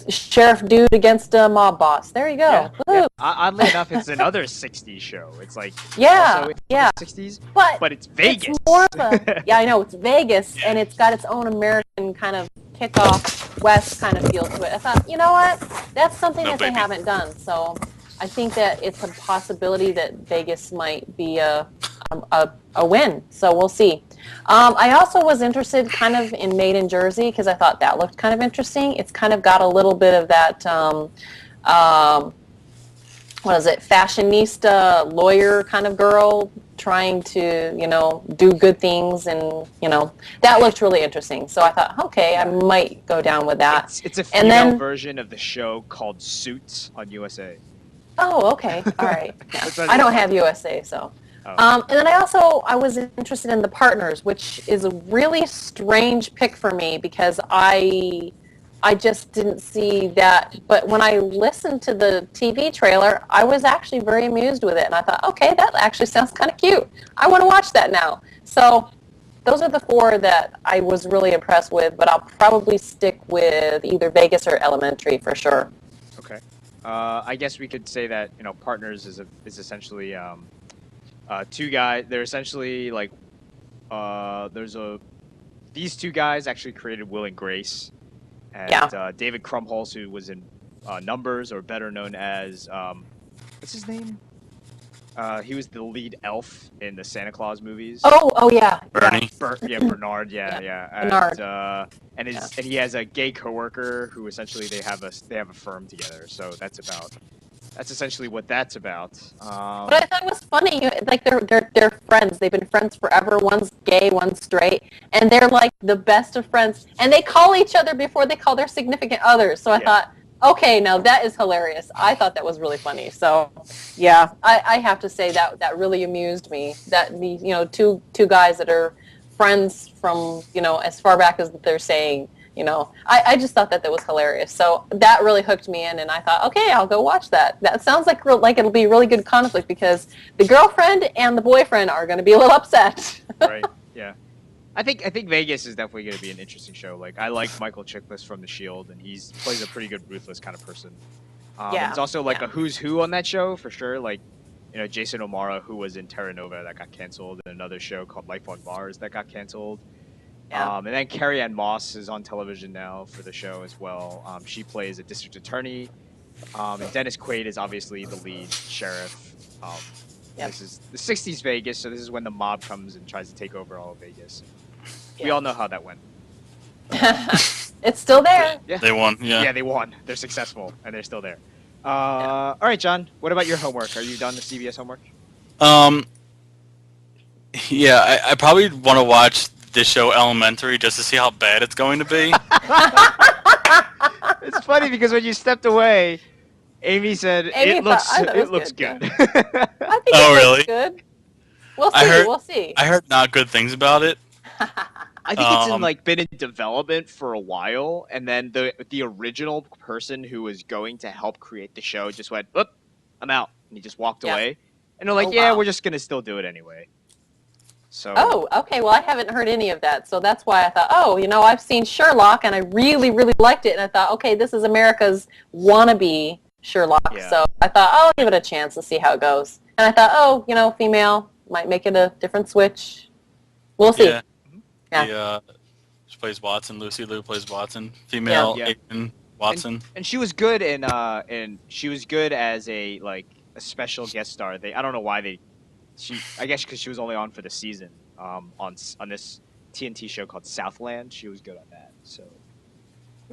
Sheriff dude against a mob boss. There you go. Yeah. Yeah. Oddly enough, it's another 60s show. It's like yeah, 60s, but it's Vegas. It's more of a, yeah, I know, it's Vegas, and it's got its own American kind of kickoff West kind of feel to it. I thought, you know what? That's something No, that baby. they haven't done. So I think that it's a possibility that Vegas might be a win. So we'll see. I also was interested kind of in Made in Jersey because I thought that looked kind of interesting. It's kind of got a little bit of that, what is it, fashionista lawyer kind of girl trying to, do good things. And, that looked really interesting. So I thought, okay, I might go down with that. It's a female version of the show called Suits on USA. Oh, okay. All right. Yeah. That's what I don't it's have USA, so. Oh. And then I was interested in The Partners, which is a really strange pick for me because I just didn't see that. But when I listened to the TV trailer, I was actually very amused with it. And I thought, okay, that actually sounds kind of cute. I want to watch that now. So those are the 4 that I was really impressed with, but I'll probably stick with either Vegas or Elementary for sure. Okay. I guess we could say that, Partners is essentially 2 guys. They're essentially like these 2 guys actually created Will and Grace, and David Krumholtz, who was in Numbers, or better known as what's his name? He was the lead elf in the Santa Claus movies. Bernie. Bernard. Bernard. And he has a gay coworker who essentially they have a firm together. So that's essentially what that's about. But I thought it was funny. Like they're friends. They've been friends forever. One's gay, one's straight, and they're like the best of friends. And they call each other before they call their significant others. So I thought, okay, now that is hilarious. I thought that was really funny. So, yeah, I have to say that really amused me. That two guys that are friends from as far back as they're saying. I just thought that was hilarious. So that really hooked me in, and I thought, okay, I'll go watch that. That sounds like it'll be a really good conflict because the girlfriend and the boyfriend are going to be a little upset. Right. Yeah. I think Vegas is definitely going to be an interesting show. Like, I like Michael Chiklis from The Shield, and he plays a pretty good ruthless kind of person. It's also like a who's who on that show for sure. Like, Jason O'Mara, who was in Terra Nova, that got canceled, and another show called Life on Bars that got canceled. Yeah. And then Carrie Ann Moss is on television now for the show as well. She plays a district attorney. And Dennis Quaid is obviously the lead sheriff. This is the 60s Vegas, so this is when the mob comes and tries to take over all of Vegas. We all know how that went. It's still there. Yeah. They won. Yeah. Yeah, they won. They're successful, and they're still there. All right, John. What about your homework? Are you done the CBS homework? Yeah, I probably want to watch this show Elementary just to see how bad it's going to be. It's funny because when you stepped away, Aimee said it looks good. I think it looks good. We'll see. We'll see. I heard not good things about it. I think it's been in development for a while, and then the original person who was going to help create the show just went, "Oop, I'm out," and he just walked away. And they're like, we're just gonna still do it anyway. So. Oh, okay. Well, I haven't heard any of that, so that's why I thought, I've seen Sherlock, and I really, really liked it, and I thought, okay, this is America's wannabe Sherlock, so I thought, I'll give it a chance to see how it goes. And I thought, female might make it a different switch. We'll see. Yeah. She plays Watson. Lucy Liu plays Watson. Female Aiden Watson. And she was good she was good as a special guest star. I don't know why I guess because she was only on for the season on this TNT show called Southland. She was good on that. So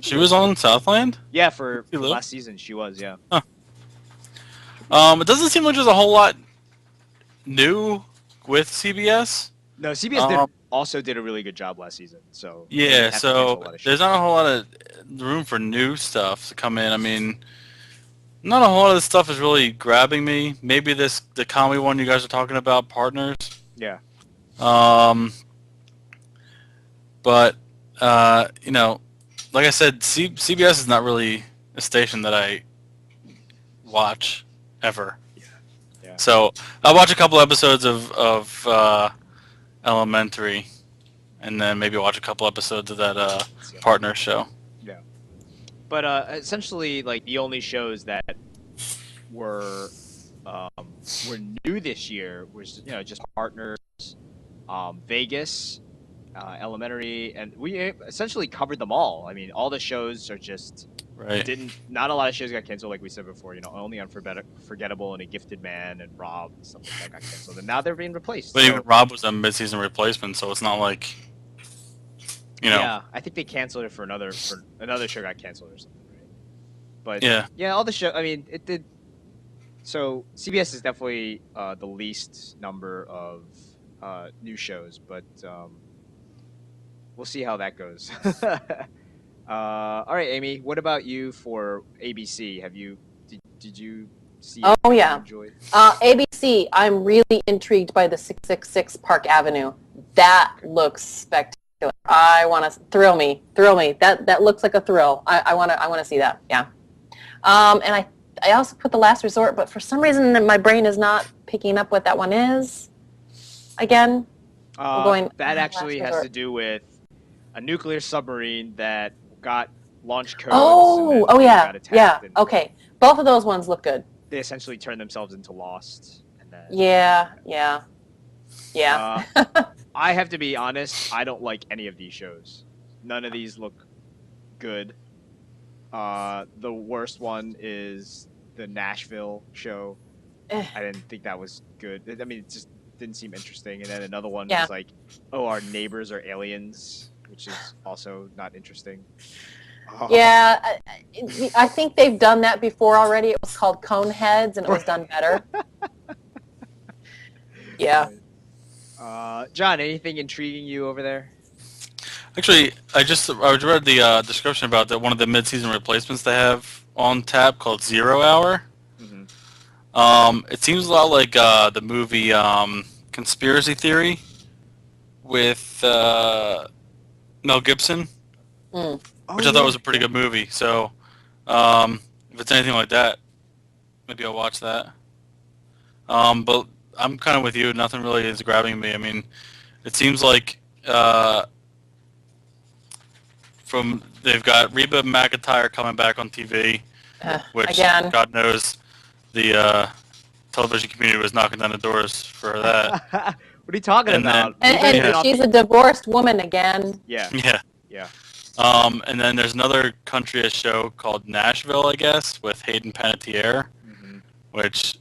she was on Southland? Yeah, for last season she was. Yeah. Huh. It doesn't seem like there's a whole lot new with CBS. No, CBS also did a really good job last season. So yeah, so there's not a whole lot of room for new stuff to come in. I mean, not a whole lot of this stuff is really grabbing me. Maybe the comedy one you guys are talking about, Partners. Yeah. But like I said, CBS is not really a station that I watch ever. Yeah. So I'll watch a couple episodes of Elementary, and then maybe watch a couple episodes of that Partner show. Yeah. But essentially, the only shows that were new this year was just Partners, Vegas, Elementary, and we essentially covered them all. I mean, all the shows are just not a lot of shows got canceled, like we said before. Only Unforgettable and A Gifted Man and Rob and stuff like that got canceled, and now they're being replaced. But even Rob was a mid-season replacement, so it's not like Yeah, I think they canceled it for another show got canceled or something, right? But yeah, all the show. I mean, it did. So CBS is definitely the least number of new shows, but we'll see how that goes. All right, Aimee, what about you for ABC? Did you see? Oh yeah. Enjoyed? ABC. I'm really intrigued by the 666 Park Avenue. That looks spectacular. I want to thrill me. That looks like a thrill. I want to see that. Yeah. And I also put The Last Resort, but for some reason my brain is not picking up what that one is. Again, that actually has to do with a nuclear submarine that got launch codes. Oh yeah. Okay. Both of those ones look good. They essentially turn themselves into Lost. And then, yeah. I have to be honest. I don't like any of these shows. None of these look good. The worst one is the Nashville show. I didn't think that was good. I mean, it just didn't seem interesting. And then another one was like, our neighbors are aliens, which is also not interesting. Yeah, I think they've done that before already. It was called Coneheads, and it was done better. Yeah. John, anything intriguing you over there? Actually, I read the description about one of the mid-season replacements they have on tap called 0 Hour. Mm-hmm. It seems a lot like the movie Conspiracy Theory with Mel Gibson, which I thought was a pretty good movie. So if it's anything like that, maybe I'll watch that. But I'm kind of with you. Nothing really is grabbing me. I mean, it seems like they've got Reba McEntire coming back on TV, which again. God knows the television community was knocking down the doors for that. What are you talking about? And she's a divorced woman again. Yeah. And then there's another country show called Nashville, I guess, with Hayden Panettiere, which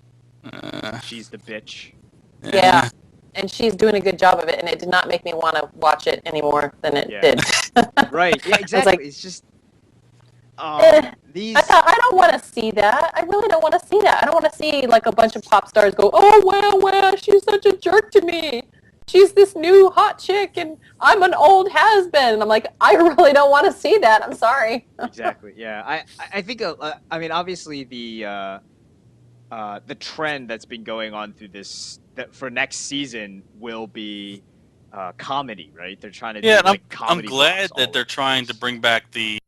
she's the bitch. Yeah. And she's doing a good job of it, and it did not make me want to watch it any more than it did. Right. Yeah, exactly. Like, it's just these. I don't want to see that. I really don't want to see that. I don't want to see like a bunch of pop stars go, oh, well, she's such a jerk to me. She's this new hot chick, and I'm an old has-been. And I'm like, I really don't want to see that. I'm sorry. Exactly. Yeah. I think. I mean, obviously the trend that's been going on through this for next season will be comedy, right? They're trying to do comedy. I'm glad that they're trying to bring back the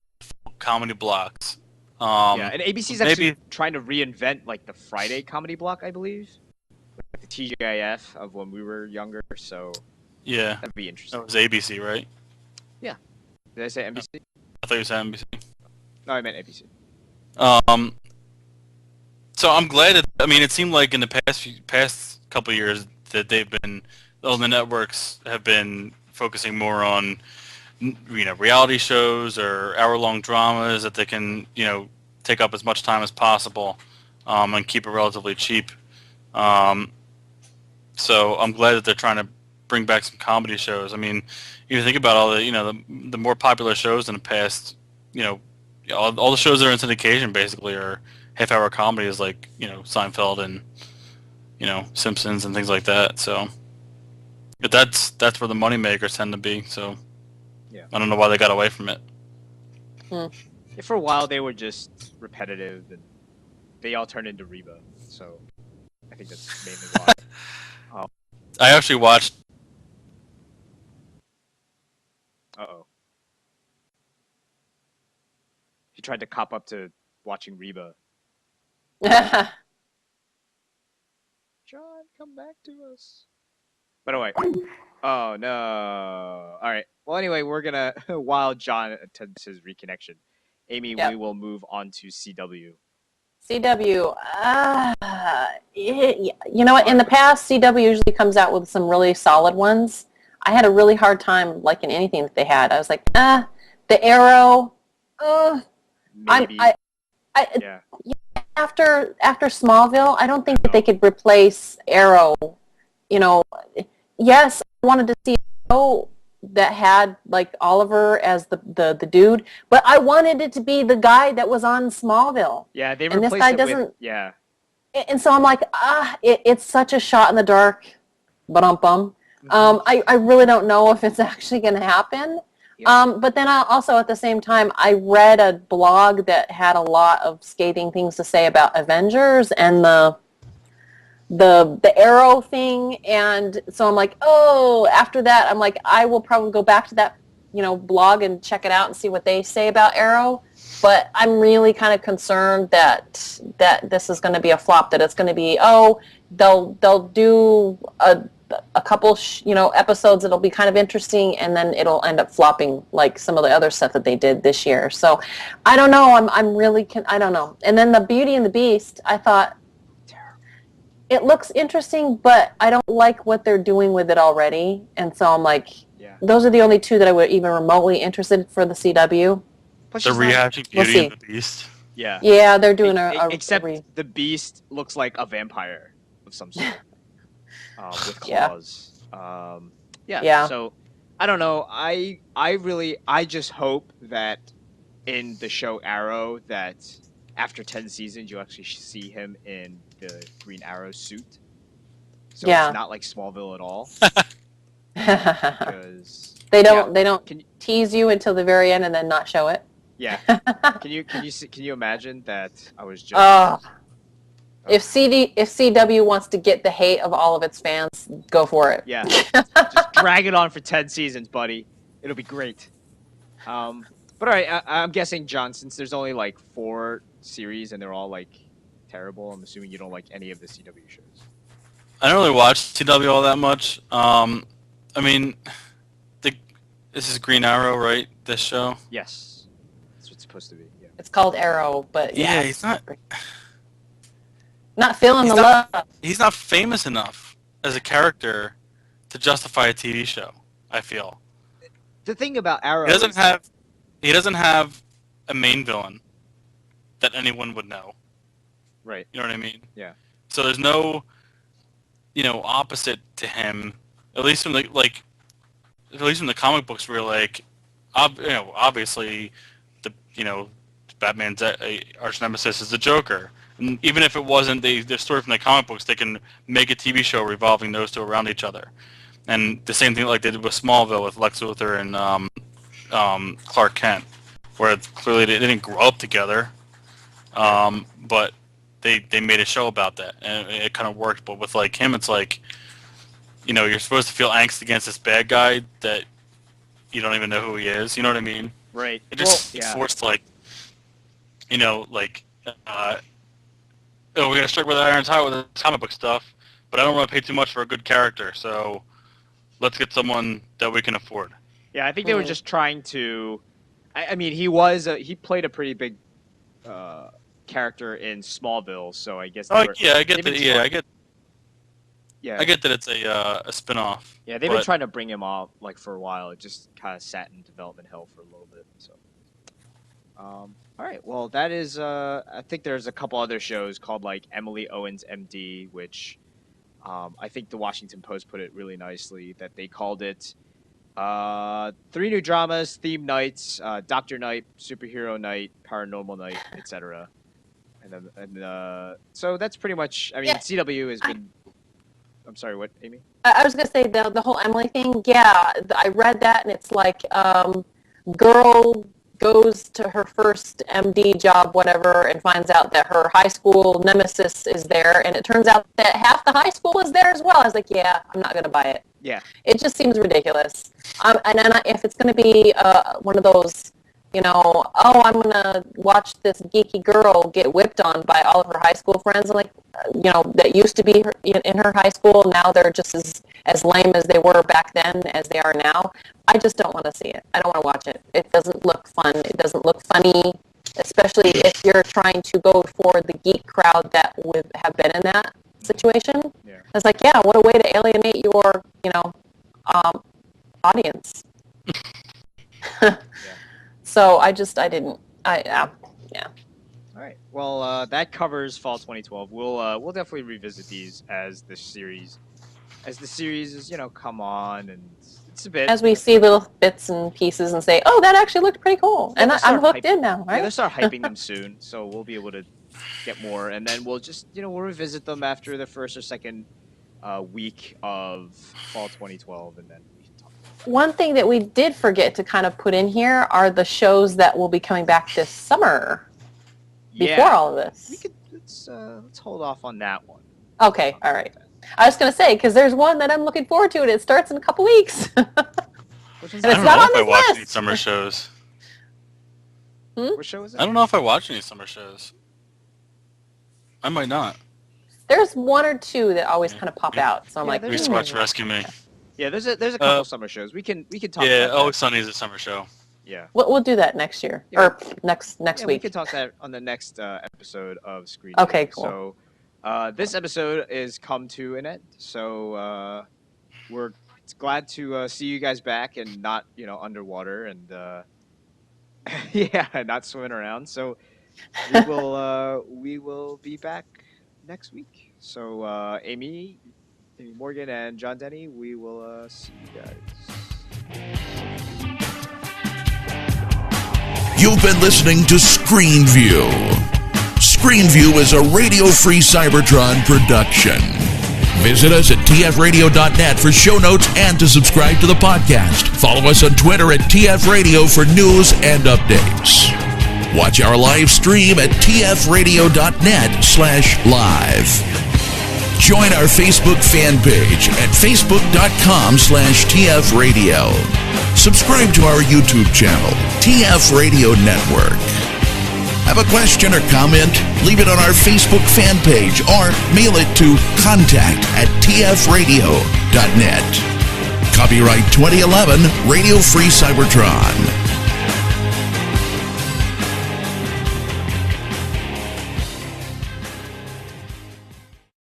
comedy blocks. And ABC's actually trying to reinvent like the Friday comedy block, I believe. Like the TGIF of when we were younger, so yeah, that'd be interesting. That was ABC, right? Yeah. Did I say NBC? I thought you said NBC. No, I meant ABC. So I'm glad that, I mean, it seemed like in the past couple of years that all the networks have been focusing more on, reality shows or hour-long dramas that they can, take up as much time as possible, and keep it relatively cheap. So I'm glad that they're trying to bring back some comedy shows. I mean, you think about all the more popular shows in the past, all the shows that are in syndication basically are half-hour comedies like, Seinfeld and, Simpsons and things like that. So, but that's where the moneymakers tend to be. So, yeah, I don't know why they got away from it. Yeah, for a while they were just repetitive, and they all turned into Reba. So, I think that's mainly why. I actually watched. Uh-oh. He tried to cop up to watching Reba. John, come back to us. By the way. Oh, no. All right. Well, anyway, we're going to, while John attempts his reconnection, Aimee, we will move on to CW. CW. You know what? In the past, CW usually comes out with some really solid ones. I had a really hard time liking anything that they had. I was like, the Arrow, Maybe. I after Smallville, I don't think that they could replace Arrow. You know, yes, I wanted to see a show that had like Oliver as the dude, but I wanted it to be the guy that was on Smallville. Yeah, they and replaced this guy it doesn't. with, yeah. And so I'm like, it's such a shot in the dark. Bum. I really don't know if it's actually going to happen. Yeah. But then also at the same time, I read a blog that had a lot of scathing things to say about Avengers and the Arrow thing. And so I'm like, after that, I'm like, I will probably go back to that, blog and check it out and see what they say about Arrow. But I'm really kind of concerned that this is going to be a flop, that it's going to be, they'll do a couple, episodes that'll be kind of interesting, and then it'll end up flopping like some of the other stuff that they did this year. So I don't know. I'm really, I don't know. And then the Beauty and the Beast, I thought, it looks interesting, but I don't like what they're doing with it already. And so I'm like, those are the only two that I would even remotely interested for the CW. The rehashing Beauty and the Beast. Yeah. Yeah, they're doing except the Beast looks like a vampire of some sort. With claws. Yeah. So I don't know. I just hope that in the show Arrow that after 10 seasons you actually see him in the Green Arrow suit. So it's not like Smallville at all. Because they don't tease you until the very end and then not show it. Yeah. Can you imagine that? I was just. If CW wants to get the hate of all of its fans, go for it. Yeah. Just drag it on for 10 seasons, buddy. It'll be great. But all right, I'm guessing, John, since there's only like 4 series and they're all like terrible, I'm assuming you don't like any of the CW shows. I don't really watch CW all that much. I mean, this is Green Arrow, right? This show? Yes. That's what it's supposed to be. Yeah. It's called Arrow, but yeah, he's not feeling the love. He's not famous enough as a character to justify a TV show, I feel. The thing about Arrow he doesn't have a main villain that anyone would know. Right. You know what I mean? Yeah. So there's no opposite to him, at least from the comic books, where like obviously Batman's arch nemesis is the Joker. And even if it wasn't the story from the comic books, they can make a TV show revolving those two around each other. And the same thing like they did with Smallville with Lex Luthor and Clark Kent, where clearly they didn't grow up together, but they made a show about that, and it kind of worked. But with like him, it's like, you're supposed to feel angst against this bad guy that you don't even know who he is. You know what I mean? Right. It just forced like, we're gonna strike with iron tie with the comic book stuff, but I don't want to pay too much for a good character, so let's get someone that we can afford. Yeah, I think they were just trying to. I mean, he played a pretty big character in Smallville, so I guess. I get that. I get that it's a spin-off. Yeah, they've been trying to bring him off like for a while. It just kind of sat in development hell for a little bit. So, all right. Well, that is. I think there's a couple other shows called like Emily Owens MD, which I think the Washington Post put it really nicely. That they called it 3 new dramas, theme nights, Doctor Night, Superhero Night, Paranormal Night, etc. So that's pretty much. I mean, CW has been. I'm sorry, what, Amy? I was going to say the whole Emily thing. Yeah, I read that, and it's like girl goes to her first MD job, whatever, and finds out that her high school nemesis is there, and it turns out that half the high school is there as well. I was like, yeah, I'm not going to buy it. Yeah. It just seems ridiculous. And then if it's going to be one of those, I'm going to watch this geeky girl get whipped on by all of her high school friends, like, that used to be in her high school. Now they're just as lame as they were back then as they are now. I just don't want to see it. I don't want to watch it. It doesn't look fun. It doesn't look funny, especially if you're trying to go for the geek crowd that would have been in that situation. Yeah. It's like, what a way to alienate your, audience. So I didn't. Yeah. All right. Well, that covers fall 2012. We'll definitely revisit these as the series is come on, and it's a bit As we see little bits and pieces and say, oh, that actually looked pretty cool, and I'm hooked in now, right? Yeah, they'll start hyping them soon, so we'll be able to get more, and then we'll just we'll revisit them after the first or second week of fall 2012, and then we can talk. One thing that we did forget to kind of put in here are the shows that will be coming back this summer. Before all of this, let's hold off on that one. Okay, all right. I was going to say, because there's one that I'm looking forward to, and it starts in a couple weeks. And I don't know if I watch any summer shows. What show is it? I don't know if I watch any summer shows. I might not. There's one or two that always kind of pop out, so I'm like, Please watch Rescue Me. Yeah, there's a couple summer shows. We can talk. Yeah, about Always Sunny is a summer show. Yeah, we'll do that next year or next week. We can talk that on the next episode of Screen. Okay, cool. So this episode is come to an end. So we're glad to see you guys back and not underwater and not swimming around. So we will be back next week. So Aimee Morgan and John Denny, we will see you guys. You've been listening to ScreenView. ScreenView is a radio-free Cybertron production. Visit us at tfradio.net for show notes and to subscribe to the podcast. Follow us on Twitter at tfradio for news and updates. Watch our live stream at tfradio.net/live. Join our Facebook fan page at facebook.com/tfradio. Subscribe to our YouTube channel, TF Radio Network. Have a question or comment? Leave it on our Facebook fan page or mail it to contact@tfradio.net. Copyright 2011, Radio Free Cybertron.